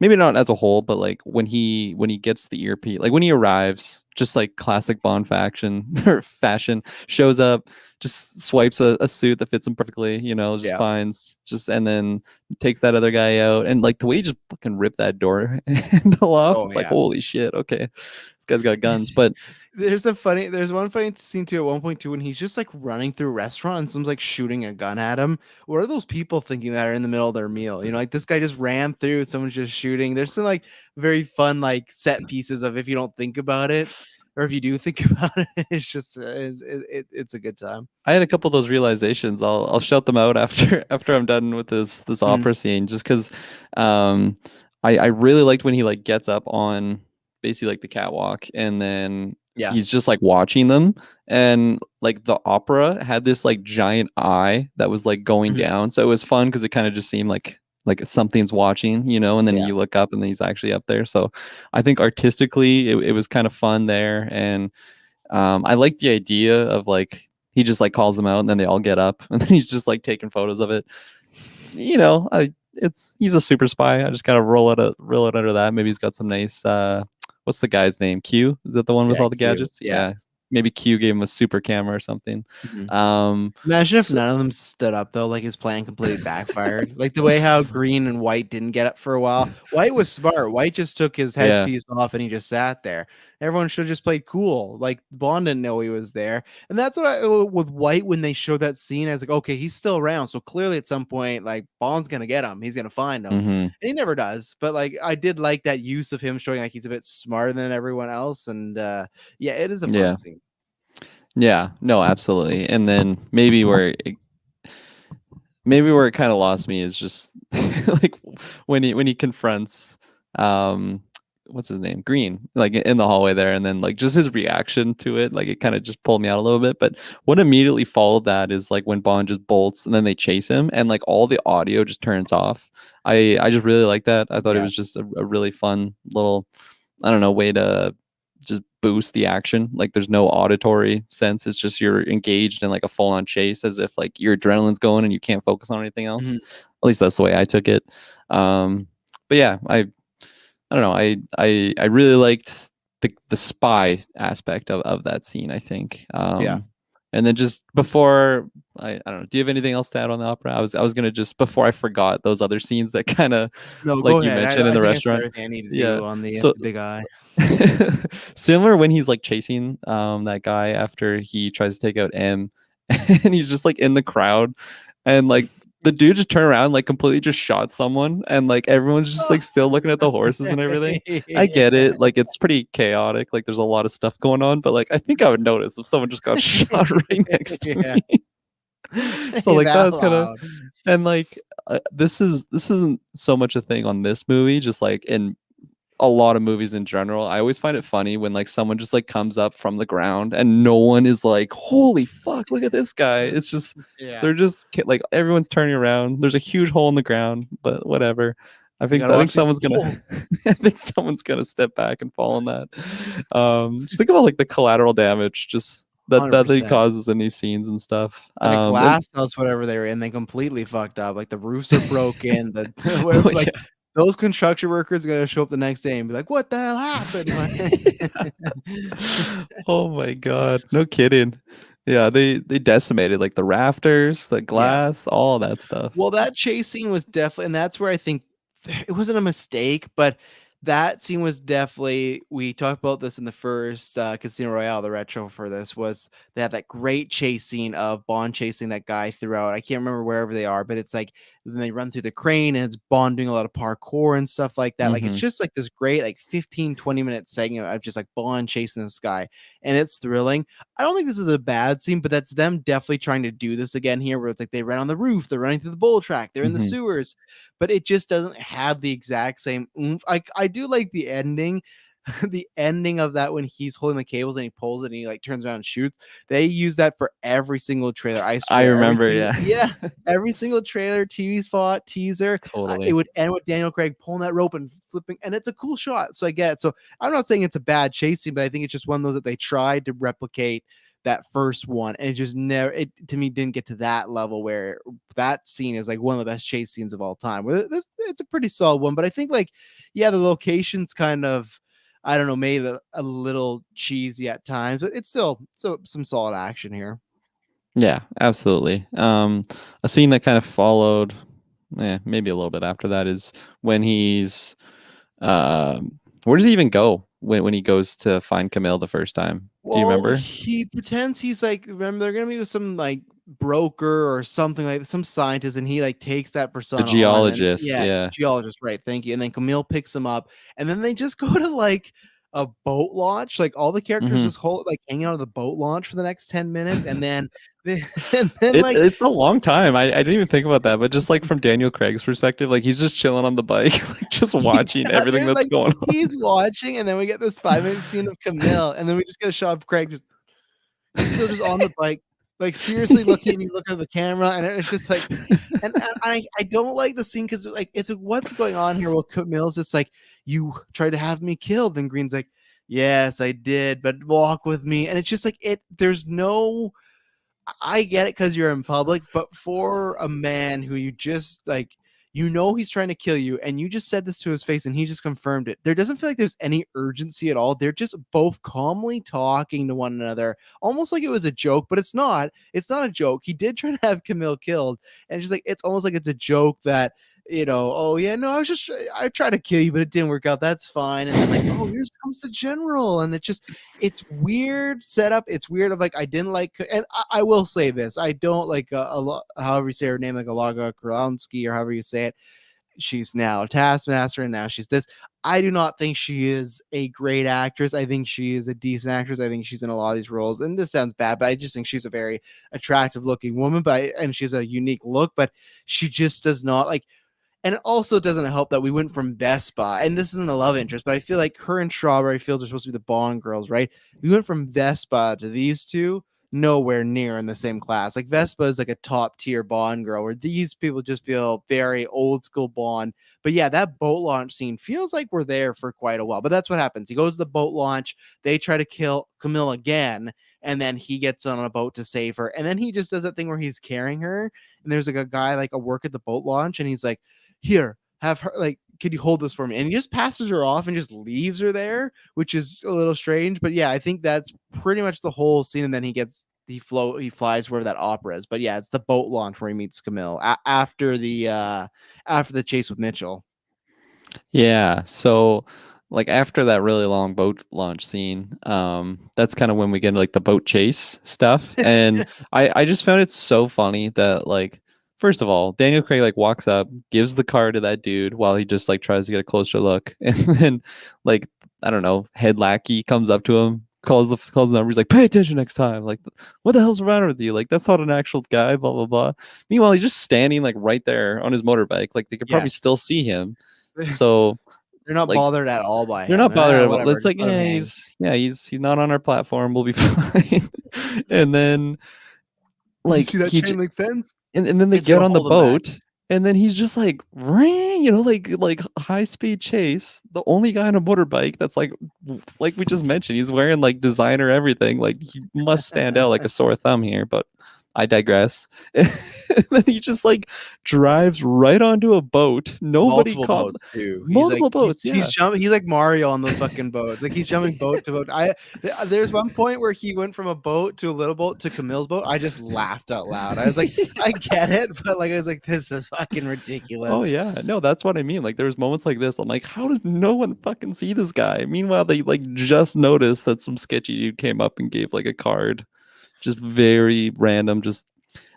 maybe not as a whole, but like when he gets the earpiece, like when he arrives, just like classic Bond faction or fashion, shows up, just swipes a suit that fits him perfectly, just Yeah. finds just and then takes that other guy out, and like the way he just fucking ripped that door handle off, Oh it's like yeah. holy shit, okay, this guy's got guns, but There's one funny scene too at 1.2 when he's just like running through a restaurant and someone's like shooting a gun at him. What are those people thinking that are in the middle of their meal? Like this guy just ran through, someone's just shooting. There's some like very fun like set pieces of if you don't think about it, or if you do think about it, it's just it's a good time. I had a couple of those realizations. I'll shout them out after after I'm done with this Mm, opera scene, just because um I really liked when he like gets up on basically like the catwalk, and then yeah. he's just like watching them, and like the opera had this like giant eye that was like going Mhm. down, so it was fun because it kind of just seemed like something's watching, and then Yeah. you look up and then he's actually up there. So I think artistically it was kind of fun there, and I like the idea of like he just like calls them out and then they all get up and then he's just like taking photos of it. He's a super spy. I just gotta roll it under that. Maybe he's got some nice what's the guy's name? Q? Is that the one with Yeah. all the Q. gadgets? Yeah. Yeah. Maybe Q gave him a super camera or something. Mhm. Um Imagine if so, none of them stood up though, like his plan completely backfired. Like the way how Green and White didn't get up for a while. White was smart. White just took his yeah. headpiece off and he just sat there. Everyone should have just played cool. Like Bond didn't know he was there. And that's what I with White when they showed that scene, I was like, okay, he's still around. So clearly at some point, like Bond's gonna get him. He's gonna find him. Hmm. And he never does. But like I did like that use of him showing like he's a bit smarter than everyone else. And yeah, it is a fun Yeah. scene. Yeah. No, absolutely. And then maybe where it kind of lost me is just like when he confronts um what's his name, Green, like in the hallway there, and then like just his reaction to it, like it kind of just pulled me out a little bit. But what immediately followed that is like when Bond just bolts and then they chase him and like all the audio just turns off. I just really like that. I thought it Yeah. was just a really fun little, I don't know, way to just boost the action. Like there's no auditory sense. It's just you're engaged in like a full on chase as if like your adrenaline's going and you can't focus on anything else. Mhm. At least that's the way I took it. But yeah, I don't know. I really liked the spy aspect of that scene, I think. Yeah. And then just before I don't know, do you have anything else to add on the opera? I was gonna just before I forgot those other scenes that kind of No, go like you ahead. mentioned in I the think I said restaurant. everything I need to Yeah. do on So the big eye. similar when he's like chasing that guy after he tries to take out M and he's just like in the crowd and like the dude just turned around like completely just shot someone and like everyone's just like still looking at the horses and everything. I get Yeah. it, like it's pretty chaotic, like there's a lot of stuff going on, but like I think I would notice if someone just got shot right next to Yeah. me. So like that That was kind of, loud. and like this isn't so much a thing on this movie, just like in a lot of movies in general. I always find it funny when like someone just like comes up from the ground and no one is like, "Holy fuck, look at this guy." It's just Yeah. they're just like everyone's turning around. There's a huge hole in the ground, but whatever. I You think gotta I think watch these someone's gonna polls. I think someone's gonna step back and fall on that. Just think about like the collateral damage just that he 100%. causes in these scenes and stuff. And a And glass house, whatever they were in, they completely fucked up. Like the roofs are broken. The oh like yeah, those construction workers are gonna show up the next day and be like, "What the hell happened?" oh my god, no kidding. Yeah, they decimated like the rafters, the Yeah. glass, all that stuff. Well, that chase scene was definitely, and that's where I think it wasn't a mistake, but that scene was definitely. We talked about this in the first Casino Royale. The retro for this was they had that great chase scene of Bond chasing that guy throughout. I can't remember wherever they are, but it's like then they run through the crane and it's Bond doing a lot of parkour and stuff like that. Like it's Hmm. just like this great like 15-20 minute segment of just like Bond chasing this guy, and it's thrilling. I don't think this is a bad scene, but that's them definitely trying to do this again here, where it's like they ran on the roof, they're running through the bull track, they're in the Hmm. sewers, but it just doesn't have the exact same oomph. I do like the ending. The ending of that when he's holding the cables and he pulls it and he like turns around and shoots. They use that for every single trailer. I I swear, every remember, single yeah. yeah, every single trailer, TV spot, teaser. It Totally. would end with Daniel Craig pulling that rope and flipping, and it's a cool shot. So I get it. So I'm not saying it's a bad chase scene, but I think it's just one of those that they tried to replicate that first one, and it just never, it to me didn't get to that level where that scene is like one of the best chase scenes of all time. Well, it's a pretty solid one, but I think like yeah, the locations kind of, I don't know, made it a little cheesy at times, but it's still some solid action here. Yeah, absolutely. A scene that kind of followed, maybe a little bit after that is when he's, where does he even go when he goes to find Camille the first time? Do you Well, remember? he pretends he's like, remember they're gonna be with some like broker or something like some scientist, and he like takes that The persona on, and geologist, yeah, yeah. geologist, right? Thank you. And then Camille picks him up, and then they just go to like a boat launch. Like all the characters Hmm. just hold like hanging out of the boat launch for the next 10 minutes, and then they, and then like It's a long time. I didn't even think about that, but just like from Daniel Craig's perspective, like he's just chilling on the bike, like just watching yeah, everything there's that's like going on. he's watching, and then we get this 5 minute scene of Camille, and then we just get a shot of Craig just he's still just on the bike, like seriously looking at me, looking at the camera, and it's just like, and I don't like the scene because like it's like, what's going on here? Well, Camille's just like, you tried to have me killed, and Green's like, yes, I did, but walk with me, and it's just like it. There's no, I get it because you're in public, but for a man who you just like, you know, he's trying to kill you, and you just said this to his face, and he just confirmed it. There doesn't feel like there's any urgency at all. They're just both calmly talking to one another, almost like it was a joke, but it's not. It's not a joke. He did try to have Camille killed, and just like it's almost like it's a joke that, you know, oh yeah, no, I tried to kill you, but it didn't work out. That's fine. And then like, oh, here comes the general, and it just, it's weird setup. It's weird of like I didn't like, and I will say this: I don't like however you say her name, like Alaga Kurlansky or however you say it. She's now Taskmaster, and now she's this. I do not think she is a great actress. I think she is a decent actress. I think she's in a lot of these roles, and this sounds bad, but I just think she's a very attractive looking woman. And she has a unique look, but she just does not like. And it also doesn't help that we went from Vespa, and this isn't a love interest, but I feel like her and Strawberry Fields are supposed to be the Bond girls, right? We went from Vespa to these two, nowhere near in the same class. Like Vespa is like a top tier Bond girl, where these people just feel very old school Bond. But yeah, that boat launch scene feels like we're there for quite a while. But that's what happens. He goes to the boat launch, they try to kill Camille again, and then he gets on a boat to save her. And then he just does that thing where he's carrying her, and there's like a guy like a work at the boat launch, and he's like, here, have her, like, could you hold this for me? And he just passes her off and just leaves her there, which is a little strange. But yeah, I think that's pretty much the whole scene. And then he flies where that opera is. But yeah, it's the boat launch where he meets Camille after the chase with Mitchell. Yeah, so like after that really long boat launch scene, that's kind of when we get into like the boat chase stuff. And I just found it so funny that like first of all, Daniel Craig like walks up, gives the car to that dude while he just like tries to get a closer look. And then like I don't know, head lackey comes up to him, calls the number, he's like, pay attention next time. Like, what the hell's the matter with you? Like, that's not an actual guy, blah blah blah. Meanwhile, he's just standing like right there on his motorbike. Like they could probably Yes. still see him. So They're not like bothered at all by they're him. not bothered at all. Whatever, It's just like, let him yeah, hang. he's not on our platform. We'll be fine. And then You like see that chain link fence? and then they It's get gonna on the hold him back. boat and then he's just like, "Ring," like high speed chase. The only guy on a motorbike that's like we just mentioned, he's wearing like designer everything. Like he must stand out like a sore thumb here, but I digress. And then he just like drives right onto a boat. Nobody Multiple caught boats too. He's like multiple boats. he's Yeah. jumping. He's like Mario on those fucking boats. Like he's jumping boat to boat. There's one point where he went from a boat to a little boat to Camille's boat. I just laughed out loud. I was like, I get it, but like I was like, this is fucking Oh ridiculous. yeah, no, that's what I mean. Like there's moments like this. I'm like, how does no one fucking see this guy? Meanwhile, they like just noticed that some sketchy dude came up and gave like a card, just very random. Just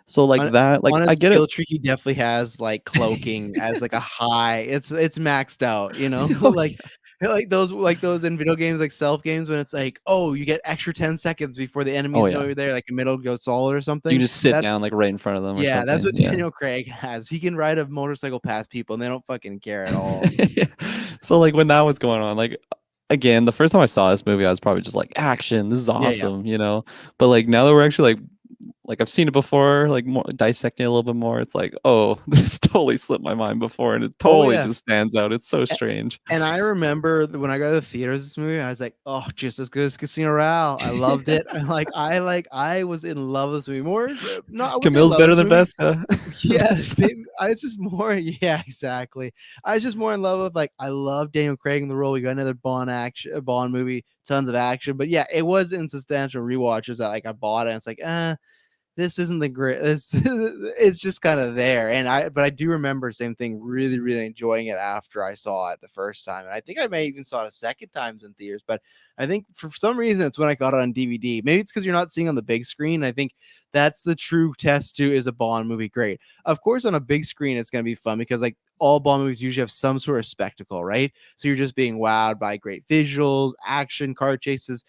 so like On, that. Like on a I get it. skill tree, he definitely has like cloaking as like a high. It's maxed out, you know, Oh yeah, like those in video games, like stealth games, when it's like, oh, you get extra 10 seconds before the oh enemies know yeah. you're there, like a middle go solid or You can something. just sit That's down like right in front of them or Yeah, that's something. what Yeah. Daniel Craig has. He can ride a motorcycle past people and they don't fucking care at all. So like when that was going on, like again, the first time I saw this movie, I was probably just like, action, this is Yeah, yeah. awesome. But like now that we're actually like I've seen it before, like more dissecting it a little bit more, it's like, oh, this totally slipped my mind before, and it Oh totally yeah. just stands out. It's so strange. And I remember when I got to the theaters this movie, I was like, "Oh, just as good as Casino Royale." I loved it. And I was in love with this movie. More, no, I wouldn't say I Camille's love better this than movie. best, huh? The Yeah, best friend. I was just more. Yeah, exactly. I was just more in love with like I love Daniel Craig in the role. We got another Bond movie, tons of action. But yeah, it was insubstantial rewatches that like I bought it. And it's like, this isn't the great. It's just kind of there, but I do remember same thing. Really, really enjoying it after I saw it the first time, and I think I may even saw it a second times in theaters. But I think for some reason it's when I got it on DVD. Maybe it's because you're not seeing on the big screen. I think that's the true test to is a Bond movie great. Of course, on a big screen it's going to be fun because like all Bond movies usually have some sort of spectacle, right? So you're just being wowed by great visuals, action, car chases.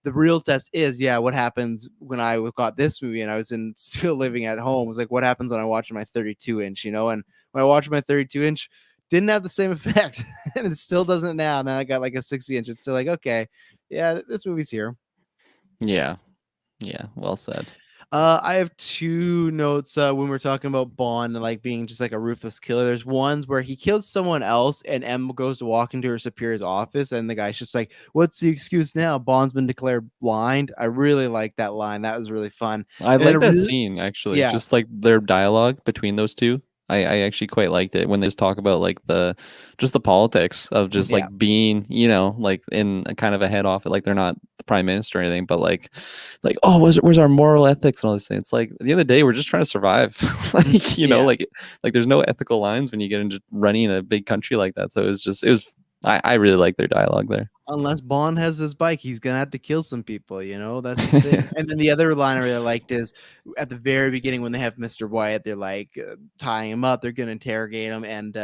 The real test is, yeah, what happens when I got this movie and I was still living at home. It was like, what happens when I watch my 32 inch, you know? And when I watched my 32 inch, didn't have the same effect, and it still doesn't now. And then I got like a 60 inch. It's still like, okay, yeah, this movie's here. Yeah, yeah, well said. I have two notes when we're talking about Bond and like being just like a ruthless killer. There's ones where he kills someone else and M goes to walk into her superior's office and the guy's just like, "What's the excuse now? Bond's been declared blind." I really like that line. That was really fun. I And then like a that really, scene actually, yeah, just like their dialogue between those two. I actually quite liked it when they just talk about like the politics of just like yeah, being, like in a kind of a head off it, like they're not the prime minister or anything, but like, oh, where's our moral ethics and all these things. It's like at the end of the day, we're just trying to survive. Like, yeah. like there's no ethical lines when you get into running a big country like that. So it was I really like their dialogue there. Unless Bond has his bike, he's gonna have to kill some people, you know. That's the thing. And then the other line I really liked is at the very beginning when they have Mr. White, they're like tying him up, they're gonna interrogate him, and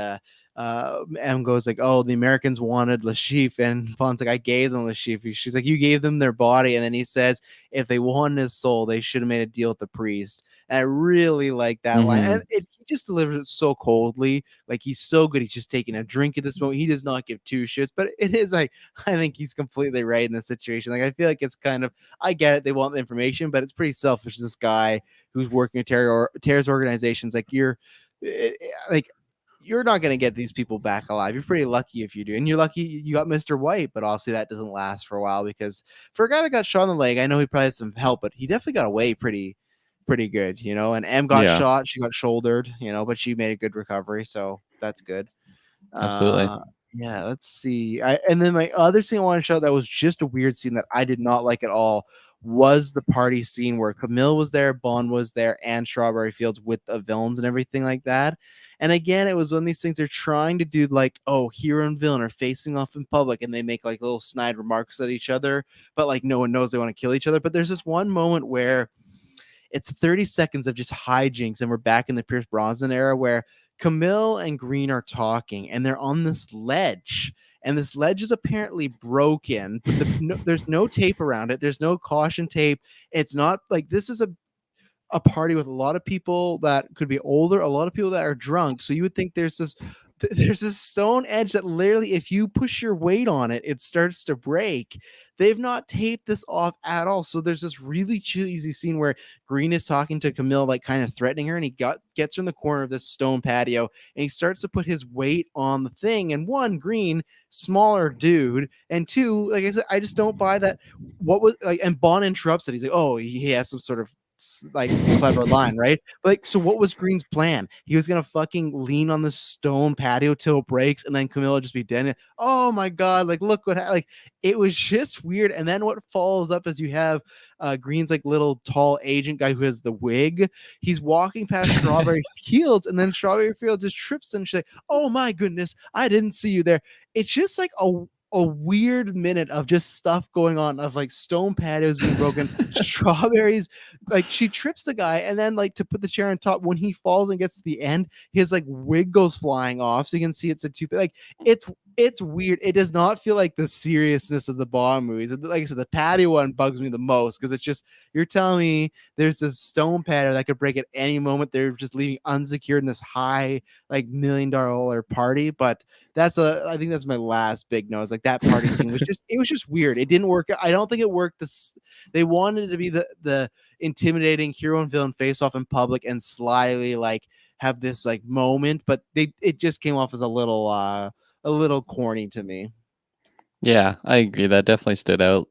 M goes like, "Oh, the Americans wanted Lashif," and Bond's like, "I gave them Lashif." She's like, "You gave them their body," and then he says, "If they wanted his soul, they should have made a deal with the priest." And I really like that line, and Hmm. he just delivers it so coldly. Like he's so good. He's just taking a drink at this moment. He does not give two shits, but it is like I think he's completely right in this situation. Like I feel like it's kind of I get it. They want the information, but it's pretty selfish. This guy who's working with terrorist organizations, like like you're not going to get these people back alive. You're pretty lucky if you do, and you're lucky you got Mr. White. But obviously that doesn't last for a while because for a guy that got shot in the leg, I know he probably had some help, but he definitely got away pretty good, you know. And M got Yeah, shot, she got shouldered, you know, but she made a good recovery, so that's good. absolutely. Uh, yeah, let's see. And then my other scene I want to show that was just a weird scene that I did not like at all was the party scene where Camille was there, Bond was there, and Strawberry Fields with the villains and everything like that. And again, it was one of these things they're trying to do like, oh, hero and villain are facing off in public, and they make like little snide remarks at each other, but like no one knows they want to kill each other. But there's this one moment where it's 30 seconds of just hijinks, and we're back in the Pierce Brosnan era where Camille and Green are talking, and they're on this ledge, and this ledge is apparently broken, but there's no tape around it. There's no caution tape. It's not like this is a party with a lot of people that could be older, a lot of people that are drunk. So you would think there's this stone edge that literally, if you push your weight on it, it starts to break. They've not taped this off at all. So there's this really cheesy scene where Green is talking to Camille, like kind of threatening her, and he gets her in the corner of this stone patio, and he starts to put his weight on the thing. And one, Green, smaller dude, and two, like I said, I just don't buy that. What was like, and Bond interrupts it. He's like, oh, he has some sort of like clever line, right? But like, so what was Green's plan? He was gonna fucking lean on the stone patio till it breaks, and then Camilla just be dead. Oh my god! Like, look what like it was just weird. And then what follows up is you have Green's like little tall agent guy who has the wig. He's walking past Strawberry Fields, and then Strawberry Field just trips, and she's like, "Oh my goodness, I didn't see you there." It's just like a weird minute of just stuff going on, of like stone patios being broken, strawberries, like she trips the guy, and then like to put the chair on top, when he falls and gets to the end, his like wig goes flying off, so you can see it's a two, like it's weird. It does not feel like the seriousness of the Bond movies. Like I said, the patio one bugs me the most, because it's just, you're telling me there's a stone patio that could break at any moment. They're just leaving unsecured in this high like $1 million party. But I think that's my last big note. It's like that party scene was just, it was just weird. It didn't work. I don't think it worked. They wanted it to be the intimidating hero and villain face off in public and slyly like have this like moment, but it just came off as a little corny to me. Yeah, I agree. That definitely stood out.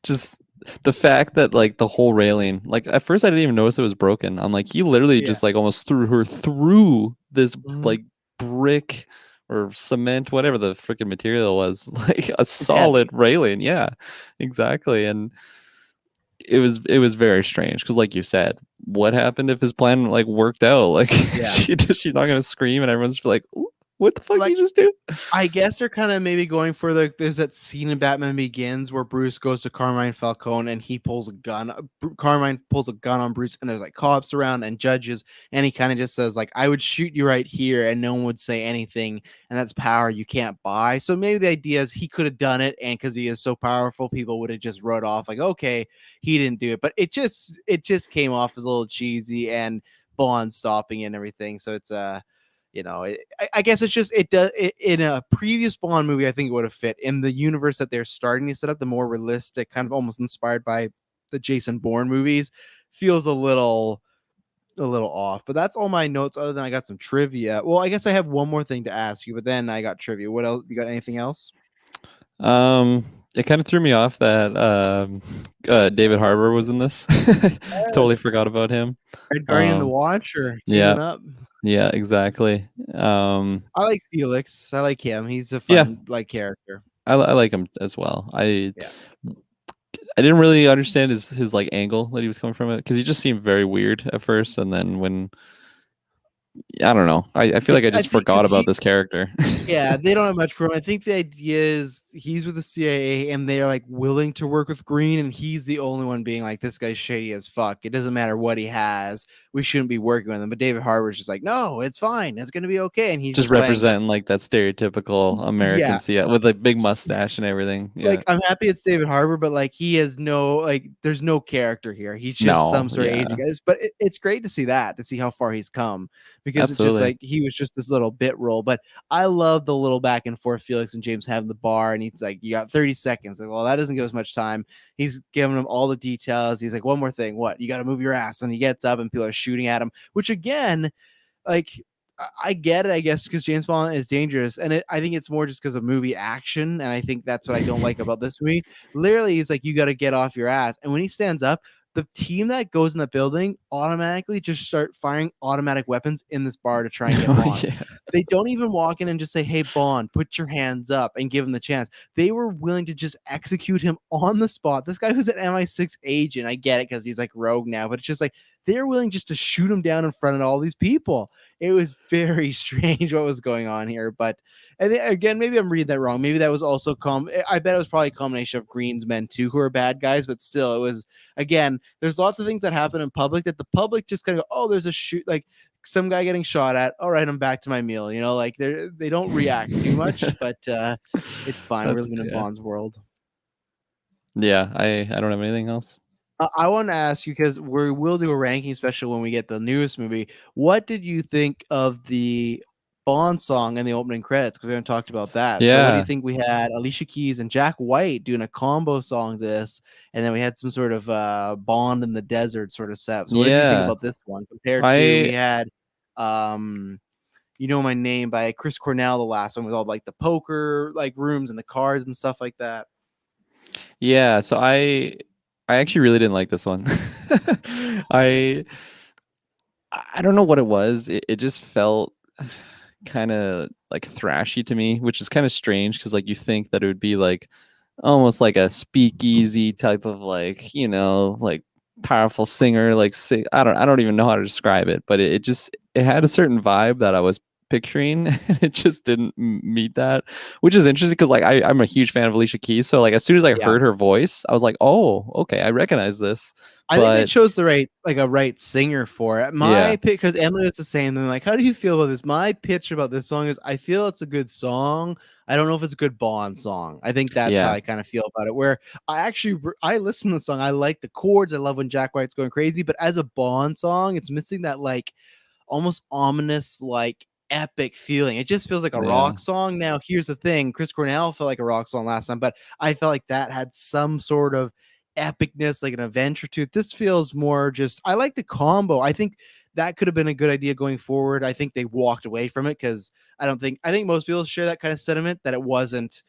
Just the fact that like the whole railing, like at first I didn't even notice it was broken. I'm like, he literally Yeah. just like almost threw her through this Mhm. like brick or cement, whatever the freaking material was, like a It's heavy. solid railing. Yeah, exactly. And it was very strange because, like you said, what happened if his plan like worked out? Like Yeah. she's not gonna scream, and everyone's like, "Ooh, what the fuck did Like, you just do?" I guess they're kind of maybe going for there's that scene in Batman Begins where Bruce goes to Carmine Falcone and he pulls a gun. Carmine pulls a gun on Bruce, and there's like cops around and judges, and he kind of just says like, "I would shoot you right here and no one would say anything," and that's power you can't buy. So maybe the idea is he could have done it, and because he is so powerful, people would have just wrote off like, "Okay, he didn't do it." But it just came off as a little cheesy, and Bond stopping and everything. So it's I guess it's just it does in a previous Bond movie. I think it would have fit in the universe that they're starting to set up. The more realistic, kind of almost inspired by the Jason Bourne movies, feels a little off. But that's all my notes. Other than I got some trivia. Well, I guess I have one more thing to ask you, but then I got trivia. What else? You got anything else? Um, it kind of threw me off that David Harbour was in this. Totally forgot about him. Red Guardian, the Um, Watcher yeah, teaming up. yeah, exactly. I like Felix. I like him. He's a Yeah, fun like character. I like him as well. Yeah. I didn't really understand his like angle that he was coming from it, because he just seemed very weird at first, and then when I don't know, I feel like I I just think forgot because about this character. yeah, they don't have much for him. I think the idea is he's with the CIA and they're like willing to work with Green, and he's the only one being like, this guy's shady as fuck. It doesn't matter what he has. We shouldn't be working with him. But David Harbour's just like, no, it's fine. It's gonna be okay. And he's Just just playing. representing like that stereotypical American, Yeah, yeah, with like big mustache and everything. like Yeah. I'm happy it's David Harbour, but like he has no like there's no character here. He's just No, some sort of yeah, agent guys. But it's great to see that, to see how far he's come, because it's just absolutely. like he was just this little bit role. But I love the little back and forth Felix and James have in the bar, and he's like, you got 30 seconds. Like, well, that doesn't give us much time. He's giving him all the details. He's like, one more thing, what? You got to move your ass. And he gets up and people are shooting at him, which again, like I get it, I guess, because James Bond is dangerous, and I think it's more just because of movie action, and I think that's what I don't like about this movie. Literally, he's like, "You got to get off your ass," and when he stands up, the team that goes in the building automatically just start firing automatic weapons in this bar to try and get Oh Bond. yeah. They don't even walk in and just say, "Hey, Bond, put your hands up," and give him the chance. They were willing to just execute him on the spot. This guy was an MI6 agent. I get it because he's like rogue now, but it's just like they're willing just to shoot him down in front of all these people. It was very strange what was going on here. But and again, maybe I'm reading that wrong. Maybe that was also I bet it was probably a combination of Green's men too, who are bad guys. But still, it was, again, there's lots of things that happen in public that the public just kind of go, oh, there's a shoot, like some guy getting shot at. All right, I'm back to my meal. Like they don't react too much, but it's fine. We're That's living in yeah. Bond's world. Yeah, I don't have anything else. I want to ask you because we will do a ranking, especially when we get the newest movie. What did you think of the Bond song and the opening credits? Because we haven't talked about that. So, what do you Yeah. think? We had Alicia Keys and Jack White doing a combo song to this, and then we had some sort of Bond in the desert sort of set. So, what did you think Yeah. about this one compared to we I had, you know my name by Chris Cornell, the last one with all like the poker like rooms and the cards and stuff like that. yeah, so I actually really didn't like this one. I I don't know what it was. It just felt kind of like thrashy to me, which is kind of strange because like you think that it would be like almost like a speakeasy type of like, like powerful singer, like I don't even know how to describe it, but it just it had a certain vibe that I was picturing and it just didn't meet that, which is interesting because like I'm a huge fan of Alicia Keys, so like as soon as I Yeah. heard her voice I was like, oh, okay, I recognize this. I think they But chose the right singer for it. yeah, My pick, because Emily was the same thing. Like, how do you feel about this? My pitch about this song is, I feel it's a good song. I don't know if it's a good Bond song. I think that's how yeah, I kind of feel about it. Where I listen to the song. I like the chords. I love when Jack White's going crazy. But as a Bond song, it's missing that like almost ominous, like epic feeling. It just feels like a yeah, rock song. Now, here's the thing: Chris Cornell felt like a rock song last time, but I felt like that had some sort of epicness, like an adventure to it. This feels more just. I like the combo. I think that could have been a good idea going forward. I think they walked away from it because I think most people share that kind of sentiment that it wasn't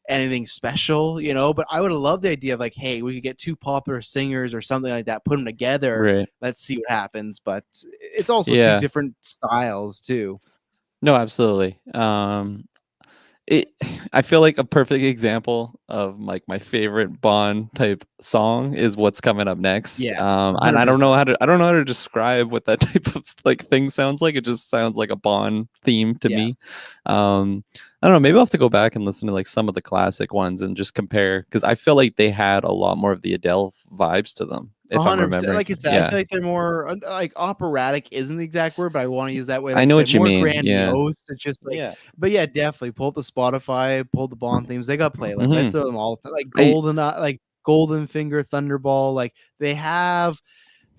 anything special, you know. But I would have loved the idea of like, hey, we could get two popular singers or something like that, put them together. right, Let's see what happens. But it's also two yeah. different styles too. No, absolutely. It I feel like a perfect example of like my favorite Bond type song is what's coming up next. Yes, And 100%. I don't know how to describe what that type of like thing sounds like. It just sounds like a Bond theme to Yeah, me. I don't know, maybe I'll have to go back and listen to like some of the classic ones and just compare because I feel like they had a lot more of the Adele vibes to them, if I'm 100%. remembering. Like I said, I Yeah. feel like they're more like operatic isn't the exact word, but I want to use that way. I Like I know said, what you more mean. Yeah. grandiose. It's just like, Yeah. but yeah, definitely pull up the Spotify, pull the Bond themes. They got playlists. I Hmm. throw them all the time. I Like Golden Finger, Thunderball. Like they have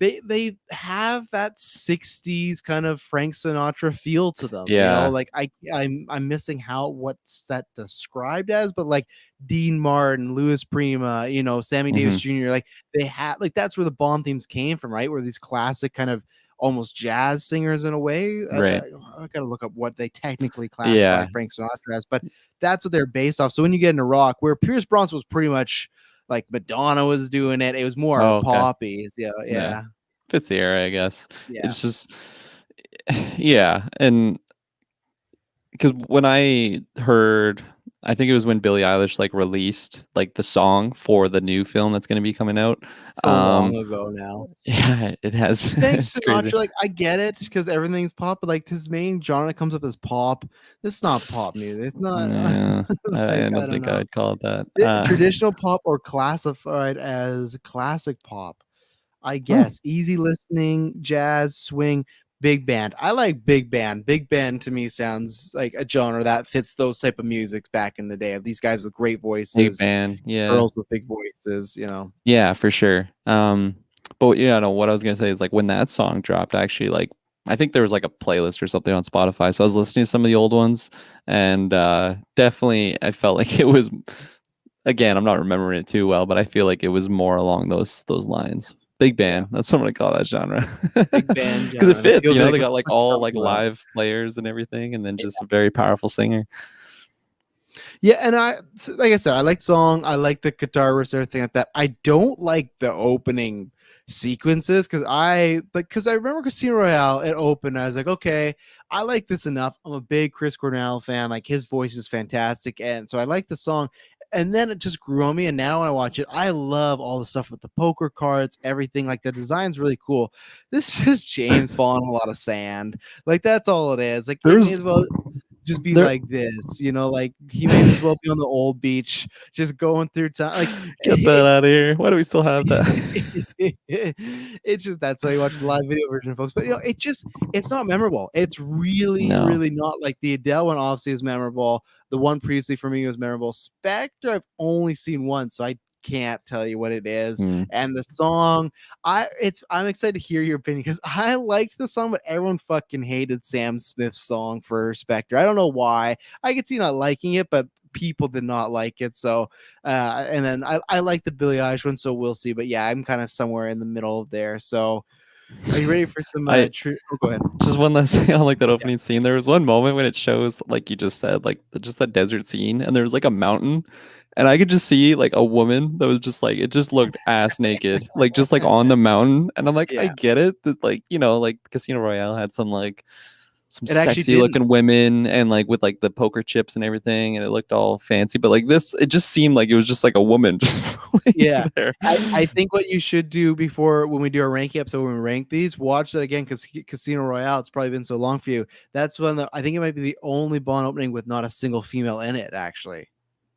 they have that 60s kind of Frank Sinatra feel to them, you know. yeah. Like I'm missing how what's that described as, but like Dean Martin, Louis Prima, you know, Sammy Davis Hmm. Jr., like they had like that's where the Bond themes came from, right? Where these classic kind of almost jazz singers in a way. Right. I gotta look up what they technically classify Yeah. Frank Sinatra as, but that's what they're based off. So when you get into rock, where Pierce Bronson was pretty much like Madonna was doing it, it was more Oh, okay. poppy. Yeah, Yeah. yeah. Fits the era, I guess. Yeah. It's just yeah, and because when I heard I think it was when Billie Eilish, like, released, like, the song for the new film that's gonna be coming out. So long ago now. Yeah, it has Thanks, it's crazy. Sinatra. Like, I get it because everything's pop, but like his main genre comes up as pop. This is not pop music. It's not Yeah, like I I don't don't think I know. would call it that. Traditional pop or classified as classic pop. I Oh, guess easy listening, jazz, swing, big band. I like big band. Big band to me sounds like a genre that fits those type of music back in the day of these guys with great big voices, band, yeah. girls with big voices, you know. Yeah, for sure. But yeah, no, what I was gonna say is like when that song dropped, actually, like I think there was like a playlist or something on Spotify. So I was listening to some of the old ones, and definitely I felt like it was again, I'm not remembering it too well, but I feel like it was more along those lines. Big Yeah. band. That's what I'm gonna call that genre. Big band Because it genre. And it fits, feels you know, like they got like what you're all like talking about. live players and everything, and then just a very powerful singer. Yeah, and like I said, I like song, I like the guitar riffs, everything like that. I don't like the opening sequences because I remember Casino Royale. It opened, I was like, okay, I like this enough. I'm a big Chris Cornell fan. Like his voice is fantastic, and so I like the song. And then it just grew on me, and now when I watch it, I love all the stuff with the poker cards, everything. Like the design's really cool. This is just James falling in a lot of sand. Like that's all it is. Like it may There's as well just be there like this, you know, like he may as well be on the old beach, just going through time. Like get that it's out of here. Why do we still have that? it's just that's how you watch the live video version, folks. But you know, it's not memorable. It's really, No. really not. Like the Adele one obviously is memorable. The one previously for me was memorable. Spectre I've only seen once, so I can't tell you what it is. Mm. And the song, I'm excited to hear your opinion because I liked the song, but everyone fucking hated Sam Smith's song for Spectre. I don't know why. I could see not liking it, but people did not like it. So and then I like the Billie Eilish one, so we'll see. But yeah, I'm kind of somewhere in the middle there. So are you ready for some I go ahead. just one last thing on like that Yeah. opening scene. There was one moment when it shows, like you just said, like just that desert scene, and there was like a mountain, and I could just see like a woman that was just like it just looked ass naked, like just like on the mountain, and I'm like, I Yeah. get it that like like Casino Royale had some It actually sexy didn't. looking women and like with like the poker chips and everything, and it looked all fancy, but like this, it just seemed like it was just like a woman just Yeah. laying there. I think what you should do before when we do our ranking episode, when we rank these, watch that again because Casino Royale, it's probably been so long for you. That's when I think it might be the only Bond opening with not a single female in it, actually.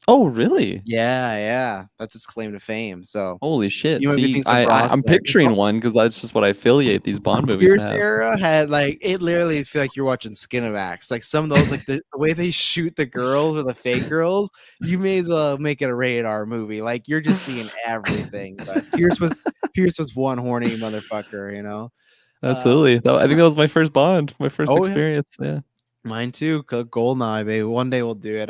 Oh, really? Yeah. That's its claim to fame. So Holy shit. you might be See, thinking some I'm prospect. picturing one because that's just what I affiliate these Bond movies to Pierce have. era had like it literally feel like you're watching Skinamax. Like some of those, like the way they shoot the girls or the fake girls, you may as well make it a rated R movie. Like you're just seeing everything. But Pierce was one horny motherfucker, you know. Absolutely. I think that was my first Bond, my first Oh yeah, experience. Yeah. mine too. Goldeneye, baby. One day we'll do it.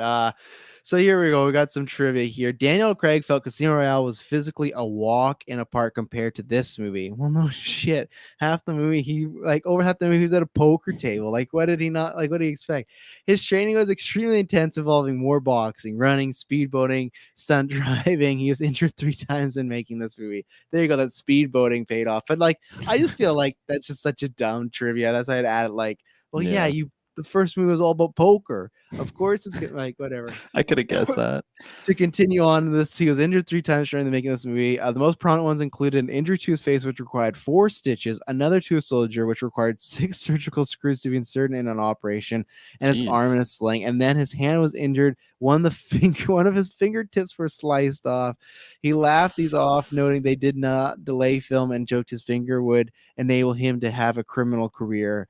So here we go. We got some trivia here. Daniel Craig felt Casino Royale was physically a walk in a park compared to this movie. Well, no shit. Half the movie, over half the movie, he was at a poker table. Like, what did he not like? What did he expect? His training was extremely intense, involving more boxing, running, speedboating, stunt driving. He was injured 3 times in making this movie. There you go. That speedboating paid off. But like, I just feel like that's just such a dumb trivia. That's why I'd add it. Like, well, yeah, the first movie was all about poker. Of course, it's good. Like, whatever. I could have guessed that. To continue on this, he was injured 3 times during the making of this movie. The most prominent ones included an injury to his face, which required 4 stitches, another to a soldier, which required 6 surgical screws to be inserted in an operation, and his arm Jeez. in a sling. And then his hand was injured. One of his fingertips were sliced off. He laughed these off, noting they did not delay film, and joked his finger would enable him to have a criminal career.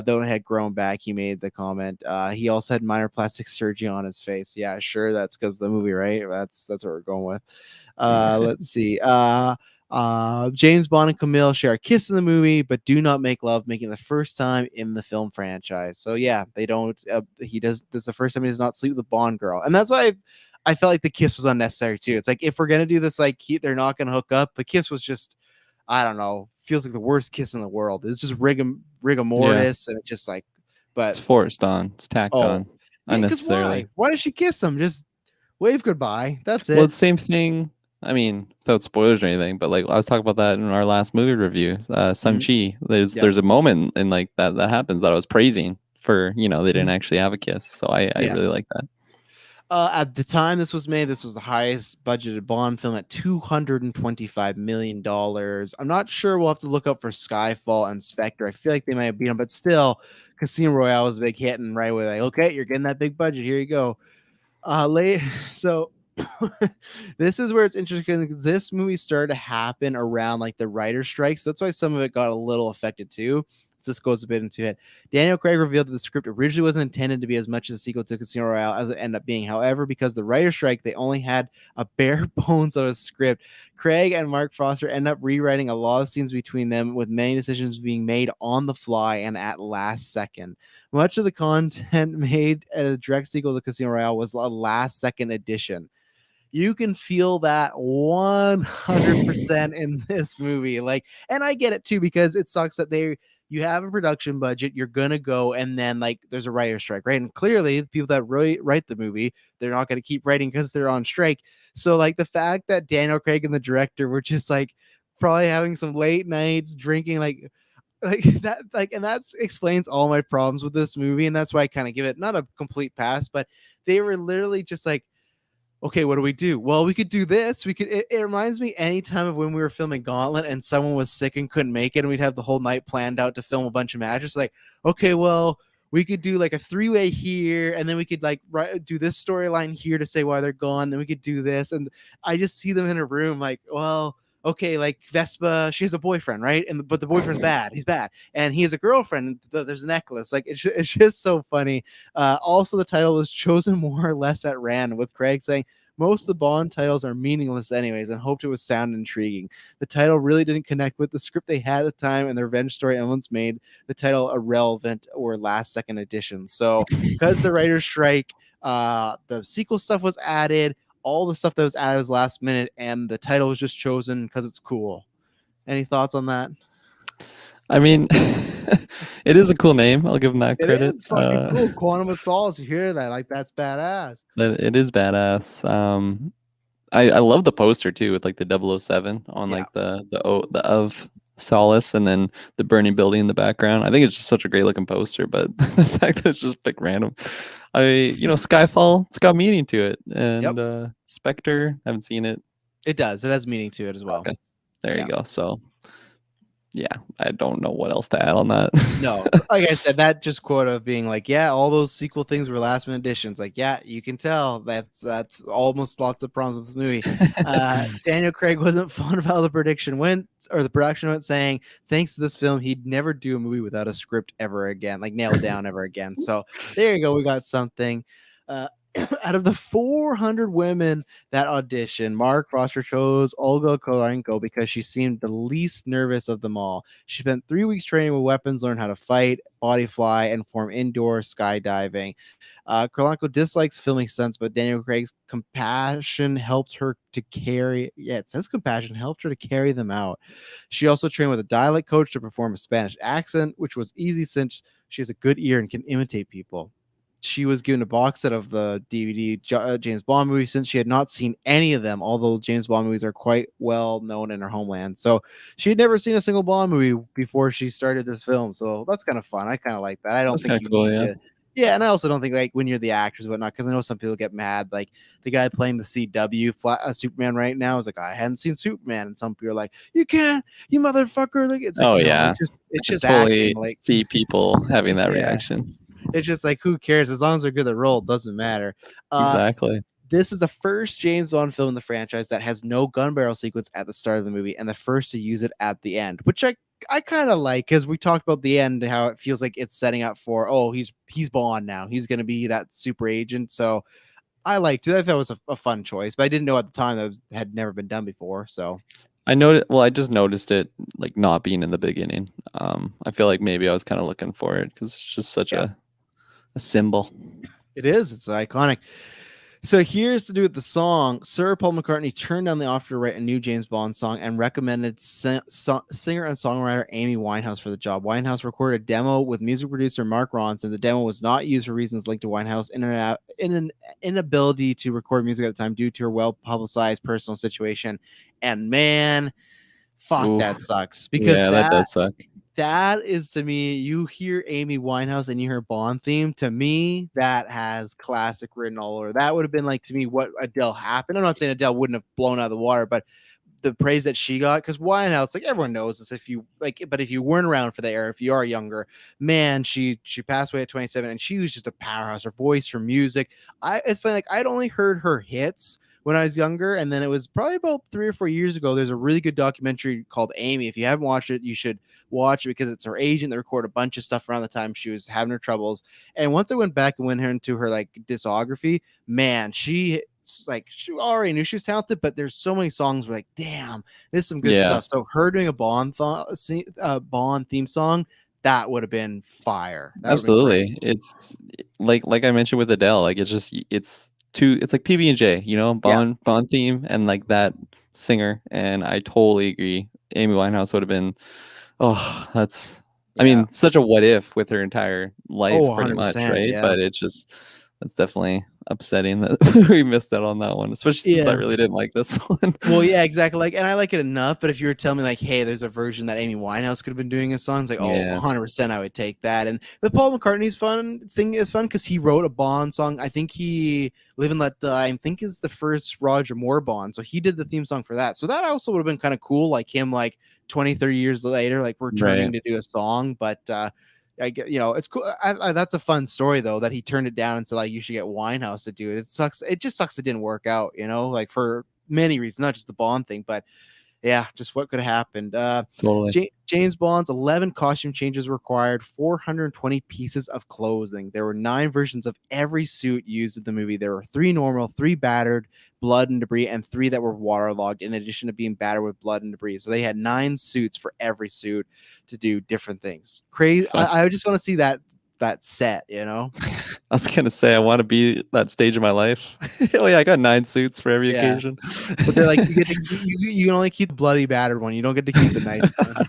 Though it had grown back, he made the comment. He also had minor plastic surgery on his face. Yeah, sure, that's because of the movie, right? That's what we're going with. Let's see. James Bond and Camille share a kiss in the movie, but do not make love, making the first time in the film franchise. So yeah, they don't. He does. This is the first time he does not sleep with a Bond girl, and that's why I felt like the kiss was unnecessary too. It's like if we're gonna do this, like they're not gonna hook up. The kiss was just, I don't know, feels like the worst kiss in the world. It's just rigor mortis, and it's just like, but It's forced on. It's tacked on yeah, because unnecessarily. why does she kiss him? Just wave goodbye. That's Well, it. it's same thing. I mean, without spoilers or anything, but like I was talking about that in our last movie review, Sun-Chi. There's a moment in like that happens that I was praising for, they didn't actually have a kiss. So I really like that. At the time this was made, this was the highest budgeted Bond film at $225 million. I'm not sure. We'll have to look up for Skyfall and Spectre. I feel like they might have beat them, but still, Casino Royale was a big hit, and right away, like, okay, you're getting that big budget. Here you go. So this is where it's interesting because this movie started to happen around like the writer strikes. That's why some of it got a little affected too. So this goes a bit into it. Daniel Craig revealed that the script originally wasn't intended to be as much as a sequel to Casino Royale as it ended up being. However, because the writer strike, they only had a bare bones of a script. Craig and Mark Foster end up rewriting a lot of scenes between them, with many decisions being made on the fly and at last second. Much of the content made as a direct sequel to Casino Royale was a last second addition. You can feel that 100% in this movie. Like, and I get it too, because it sucks that you have a production budget, you're gonna go, and then like there's a writer strike, right? And clearly the people that write the movie, they're not gonna keep writing because they're on strike. So like the fact that Daniel Craig and the director were just like probably having some late nights drinking, like that, like, and that explains all my problems with this movie, and that's why I kind of give it not a complete pass, but they were literally just like, okay, what do we do? Well, we could do this. It reminds me anytime of when we were filming Gauntlet and someone was sick and couldn't make it, and we'd have the whole night planned out to film a bunch of matches. Like, okay, well, we could do like a 3-way here, and then we could like do this storyline here to say why they're gone. Then we could do this. And I just see them in a room like, well, okay, like Vespa, she has a boyfriend, right? But the boyfriend's bad. He's bad. And he has a girlfriend. There's a necklace. Like, it's just so funny. Also, the title was chosen more or less at random, with Craig saying, Most of the Bond titles are meaningless anyways, and hoped it would sound intriguing. The title really didn't connect with the script they had at the time, and the revenge story elements made the title irrelevant or last second addition. So because the writer's strike, the sequel stuff was added, all the stuff that was added was last minute, and the title was just chosen because it's cool. Any thoughts on that? I mean, it is a cool name. I'll give them that It credit. is fucking cool. Quantum of Solace, you hear that? Like, that's badass. It is badass. I love the poster too, with like the 007 on Yeah. like the of Solace, and then the burning building in the background. I think it's just such a great looking poster, but the fact that it's just picked random. Skyfall, it's got meaning to it, Yep. and Spectre, haven't seen it. It does. It has meaning to it as well. Okay, there Yeah. you go. So yeah, I don't know what else to add on that. No, like I said, that just quote of being like, yeah, all those sequel things were last minute additions. Like, yeah, you can tell that's almost lots of problems with this movie. Daniel Craig wasn't fond of how the prediction went, or the production went, saying thanks to this film, he'd never do a movie without a script ever again, like nailed down ever again. So there you go, we got something. Out of the 400 women that auditioned, Mark Foster chose Olga Kolenko because she seemed the least nervous of them all. She spent 3 weeks training with weapons, learned how to fight, body fly, and form indoor skydiving. Kolenko dislikes filming stunts, but Daniel Craig's compassion helped her to carry. Yeah, it says compassion helped her to carry them out. She also trained with a dialect coach to perform a Spanish accent, which was easy since she has a good ear and can imitate people. She was given a box set of the DVD James Bond movies since she had not seen any of them, although James Bond movies are quite well known in her homeland. So she had never seen a single Bond movie before she started this film. So that's kind of fun. I kind of like that. I don't That's think kind you of cool, need yeah. to. Yeah, and I also don't think like when you're the actors and whatnot, because I know some people get mad. Like the guy playing the CW Superman right now is like, I hadn't seen Superman, and some people are like, you can't, you motherfucker. Like it's like, Oh no, yeah, I it's can just acting. totally Like see people having that yeah, reaction. it's just like who cares as long as they're good at the role, it doesn't matter. Exactly. This is the first James Bond film in the franchise that has no gun barrel sequence at the start of the movie, and the first to use it at the end, which I kind of like, because we talked about the end, how it feels like it's setting up for, oh, he's Bond now, he's going to be that super agent. So I liked it. I thought it was a fun choice, but I didn't know at the time that it had never been done before. So I noticed. Well, I just noticed it like not being in the beginning. I feel like maybe I was kind of looking for it because it's just such yeah, a symbol. it is. It's iconic. So here's to do with the song. Sir Paul McCartney turned down the offer to write a new James Bond song and recommended singer and songwriter Amy Winehouse for the job. Winehouse recorded a demo with music producer Mark Ronson. The demo was not used for reasons linked to Winehouse in an inability to record music at the time due to her well-publicized personal situation. And man, fuck, Ooh, that sucks, because yeah, that does suck. that is, to me, you hear Amy Winehouse and you hear Bond theme. To me, that has classic written all over. That would have been like, to me, what Adele happened. I'm not saying Adele wouldn't have blown out of the water, but the praise that she got, because Winehouse, like everyone knows this, if you like, but if you weren't around for the era, if you are younger, man, she passed away at 27, and she was just a powerhouse. Her voice, her music. It's funny, like I'd only heard her hits when I was younger, and then it was probably about 3 or 4 years ago. There's a really good documentary called Amy. If you haven't watched it, you should watch it, because it's her agent that recorded a bunch of stuff around the time she was having her troubles. And once I went back and went into her like discography, man, she already knew she was talented, but there's so many songs where like, damn, there's some good Yeah, stuff. So her doing a Bond theme song, that would have been fire. That would have been great. absolutely. It's like I mentioned with Adele. Like it's like PB and J. Yeah. Bond theme and like that singer. And I totally agree. Amy Winehouse would have been. Oh, I Yeah. mean, such a what if with her entire Oh, life, pretty much, 100%. right? Yeah. But that's definitely upsetting that we missed out on that one, especially since I Yeah. really didn't like this one. Well, yeah, exactly. Like, and I like it enough, but if you were telling me like, hey, there's a version that Amy Winehouse could have been doing his songs, like, oh, Yeah, 100% I would take that. And the Paul McCartney's fun thing is fun because he wrote a Bond song. I think he Live and Let Die, I think, is the first Roger Moore Bond. So he did the theme song for that. So that also would have been kind of cool, like him like 20, 30 years later, like returning right. to do a song. But I get, it's cool. That's a fun story though, that he turned it down and said like, you should get Winehouse to do it. It sucks. It just sucks it didn't work out, like for many reasons, not just the Bond thing, but yeah, just what could have happened. Totally. James Bond's 11 costume changes required 420 pieces of clothing. There were 9 versions of every suit used in the movie. There were 3 normal, 3 battered, blood and debris, and 3 that were waterlogged, in addition to being battered with blood and debris. So they had 9 suits for every suit to do different things. Crazy. I just want to see that set, you know? I was gonna say I want to be that stage of my life. Oh yeah, I got 9 suits for every Yeah. occasion. But they're like, you can only keep the bloody battered one. You don't get to keep the nice one.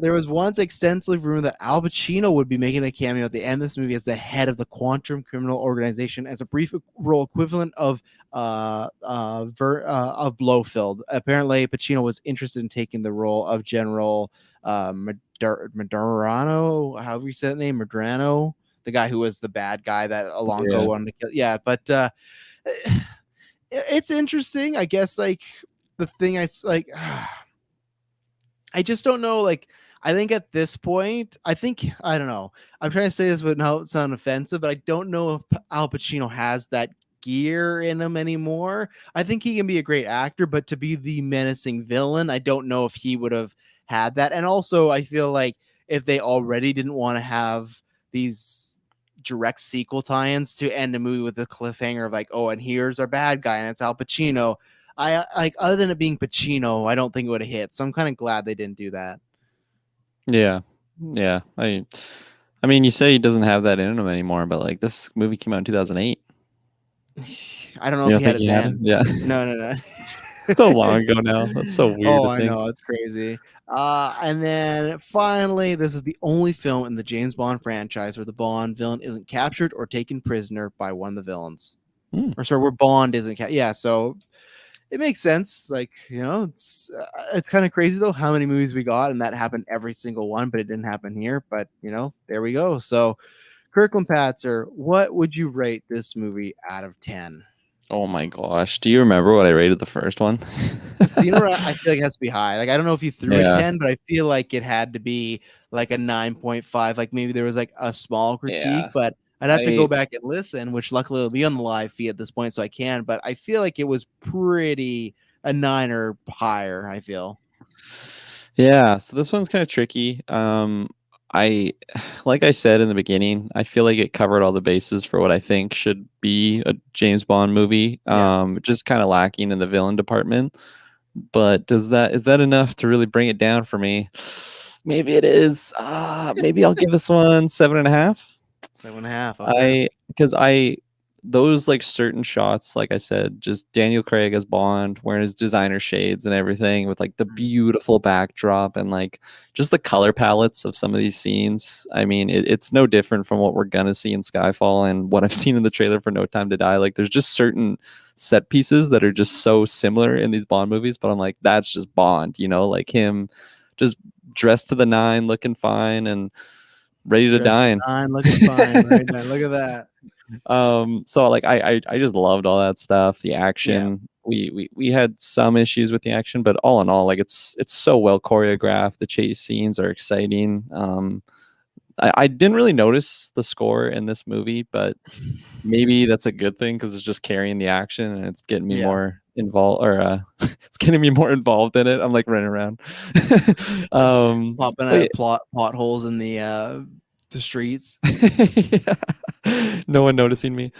There was once extensive rumor that Al Pacino would be making a cameo at the end of this movie as the head of the Quantum Criminal Organization, as a brief role equivalent of Blofeld. Apparently, Pacino was interested in taking the role of General Medrano, however you say that name, Medrano, the guy who was the bad guy that Alongo wanted to kill. Yeah, but it's interesting. I guess like the thing I like. I just don't know. Like, I think at this point, I don't know. I'm trying to say this without sound offensive, but I don't know if Al Pacino has that gear in him anymore. I think he can be a great actor, but to be the menacing villain, I don't know if he would have had that. And also, I feel like if they already didn't want to have these direct sequel tie-ins to end a movie with a cliffhanger of like, oh, and here's our bad guy, and it's Al Pacino. I like, other than it being Pacino, I don't think it would have hit. So I'm kind of glad they didn't do that. Yeah. I mean, you say he doesn't have that in him anymore, but like this movie came out in 2008. I don't know You if don't he had think it he had it? then. Yeah. No. So long ago now. That's so weird Oh, to I think. know, it's crazy. And then finally, this is the only film in the James Bond franchise where the Bond villain isn't captured or taken prisoner by one of the villains. Or sorry, where Bond isn't yeah, so it makes sense. Like, you know, it's kind of crazy though how many movies we got, and that happened every single one, but it didn't happen here. But you know, there we go. So, Kirkland Patzer, what would you rate this movie out of 10? Oh my gosh. Do you remember what I rated the first one? Casino, I feel like it has to be high. Like, I don't know if you threw a Yeah. 10, but I feel like it had to be like a 9.5. Like maybe there was like a small critique, Yeah. but I'd have to go back and listen, which luckily will be on the live feed at this point, so I can. But I feel like it was pretty a 9 or higher, I feel. Yeah, so this one's kind of tricky. I like I said in the beginning, I feel like it covered all the bases for what I think should be a James Bond movie. Just kind of lacking in the villain department. But is that enough to really bring it down for me? Maybe it is. Maybe I'll give this one 7.5. 7.5. Okay. Because those like certain shots, like I said, just Daniel Craig as Bond wearing his designer shades and everything with like the beautiful backdrop and like just the color palettes of some of these scenes. I mean, it's no different from what we're gonna see in Skyfall and what I've seen in the trailer for No Time to Die. Like there's just certain set pieces that are just so similar in these Bond movies, but I'm like, that's just Bond, you know, like him just dressed to the nine, looking fine and ready to dine. Looking fine. Right now. Look at that. So like I just loved all that stuff, the action. We had some issues with the action, but all in all, like it's so well choreographed. The chase scenes are exciting. I didn't really notice the score in this movie, but maybe that's a good thing because it's just carrying the action and it's getting me more involved, or it's getting me more involved in it. I'm like running around, popping out plot holes in the streets. Yeah. No one noticing me.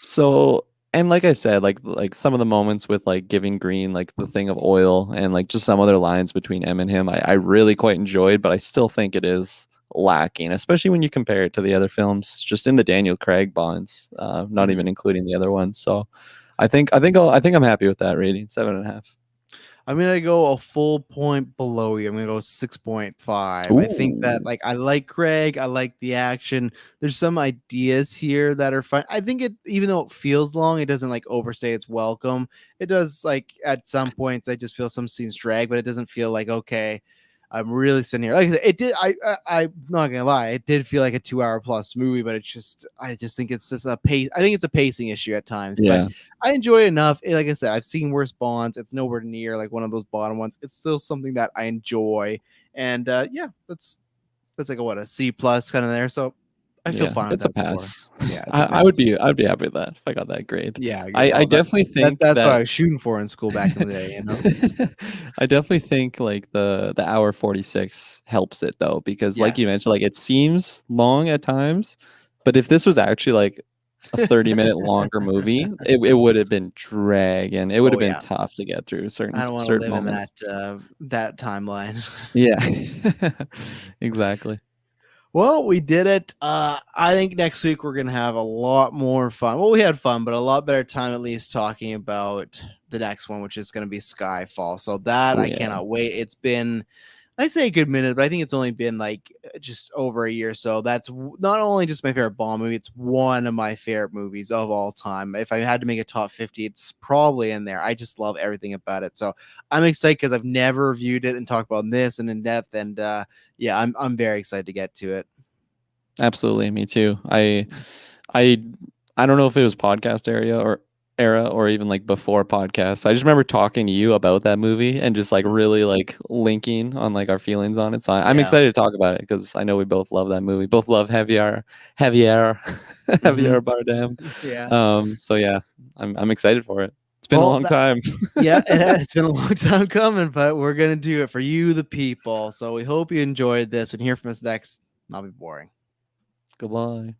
So, and like I said, like some of the moments with like giving Green like the thing of oil and like just some other lines between M and him, I really quite enjoyed, but I still think it is lacking, especially when you compare it to the other films, just in the Daniel Craig Bonds, not even including the other ones. So, I think I'm happy with that rating, 7.5. I'm gonna go a full point below you. I'm gonna go 6.5. I think that like I like Craig, I like the action. There's some ideas here that are fun. I think it, even though it feels long, it doesn't like overstay its welcome. It does, like at some points I just feel some scenes drag, but it doesn't feel like, okay, I'm really sitting here. Like I said, it did. I'm not gonna lie. It did feel like a 2 hour plus movie, but I just think it's just a pace. I think it's a pacing issue at times. Yeah. But I enjoy it enough. Like I said, I've seen worse Bonds. It's nowhere near like one of those bottom ones. It's still something that I enjoy. And yeah, that's like a C plus kind of there. So I feel fine with it's a that score. pass. Yeah, it's a I pass. would be happy with that if I got that grade. Yeah, I well, definitely think that's what that I was shooting for in school back in the day, you know? I definitely think like the hour 46 helps it though, because like you Yes. mentioned, like it seems long at times, but if this was actually like a 30-minute longer movie, it would have been dragging. It would have Oh, been yeah. tough to get through I don't wanna certain live in moments. that timeline. Yeah. Exactly. Well, we did it. I think next week we're gonna have a lot more fun. Well, we had fun, but a lot better time at least talking about the next one, which is gonna be Skyfall. So that Oh I yeah. cannot wait. It's been, I'd say, a good minute, but I think it's only been like just over a year. So that's not only just my favorite Bond movie, it's one of my favorite movies of all time. If I had to make a top 50, it's probably in there. I just love everything about it. So I'm excited because I've never reviewed it and talked about this and in depth. And yeah, I'm very excited to get to it. Absolutely, me too. I I don't know if it was podcast era or even like before podcast. I just remember talking to you about that movie and just like really like linking on like our feelings on it. So I'm Yeah. excited to talk about it because I know we both love that movie. Both love Javier Hmm. Javier Bardem. Yeah. So yeah, I'm excited for it. It's been a Well, long time. yeah, it's been a long time coming, but we're gonna do it for you, the people. So we hope you enjoyed this and hear from us next. Not be boring. Goodbye.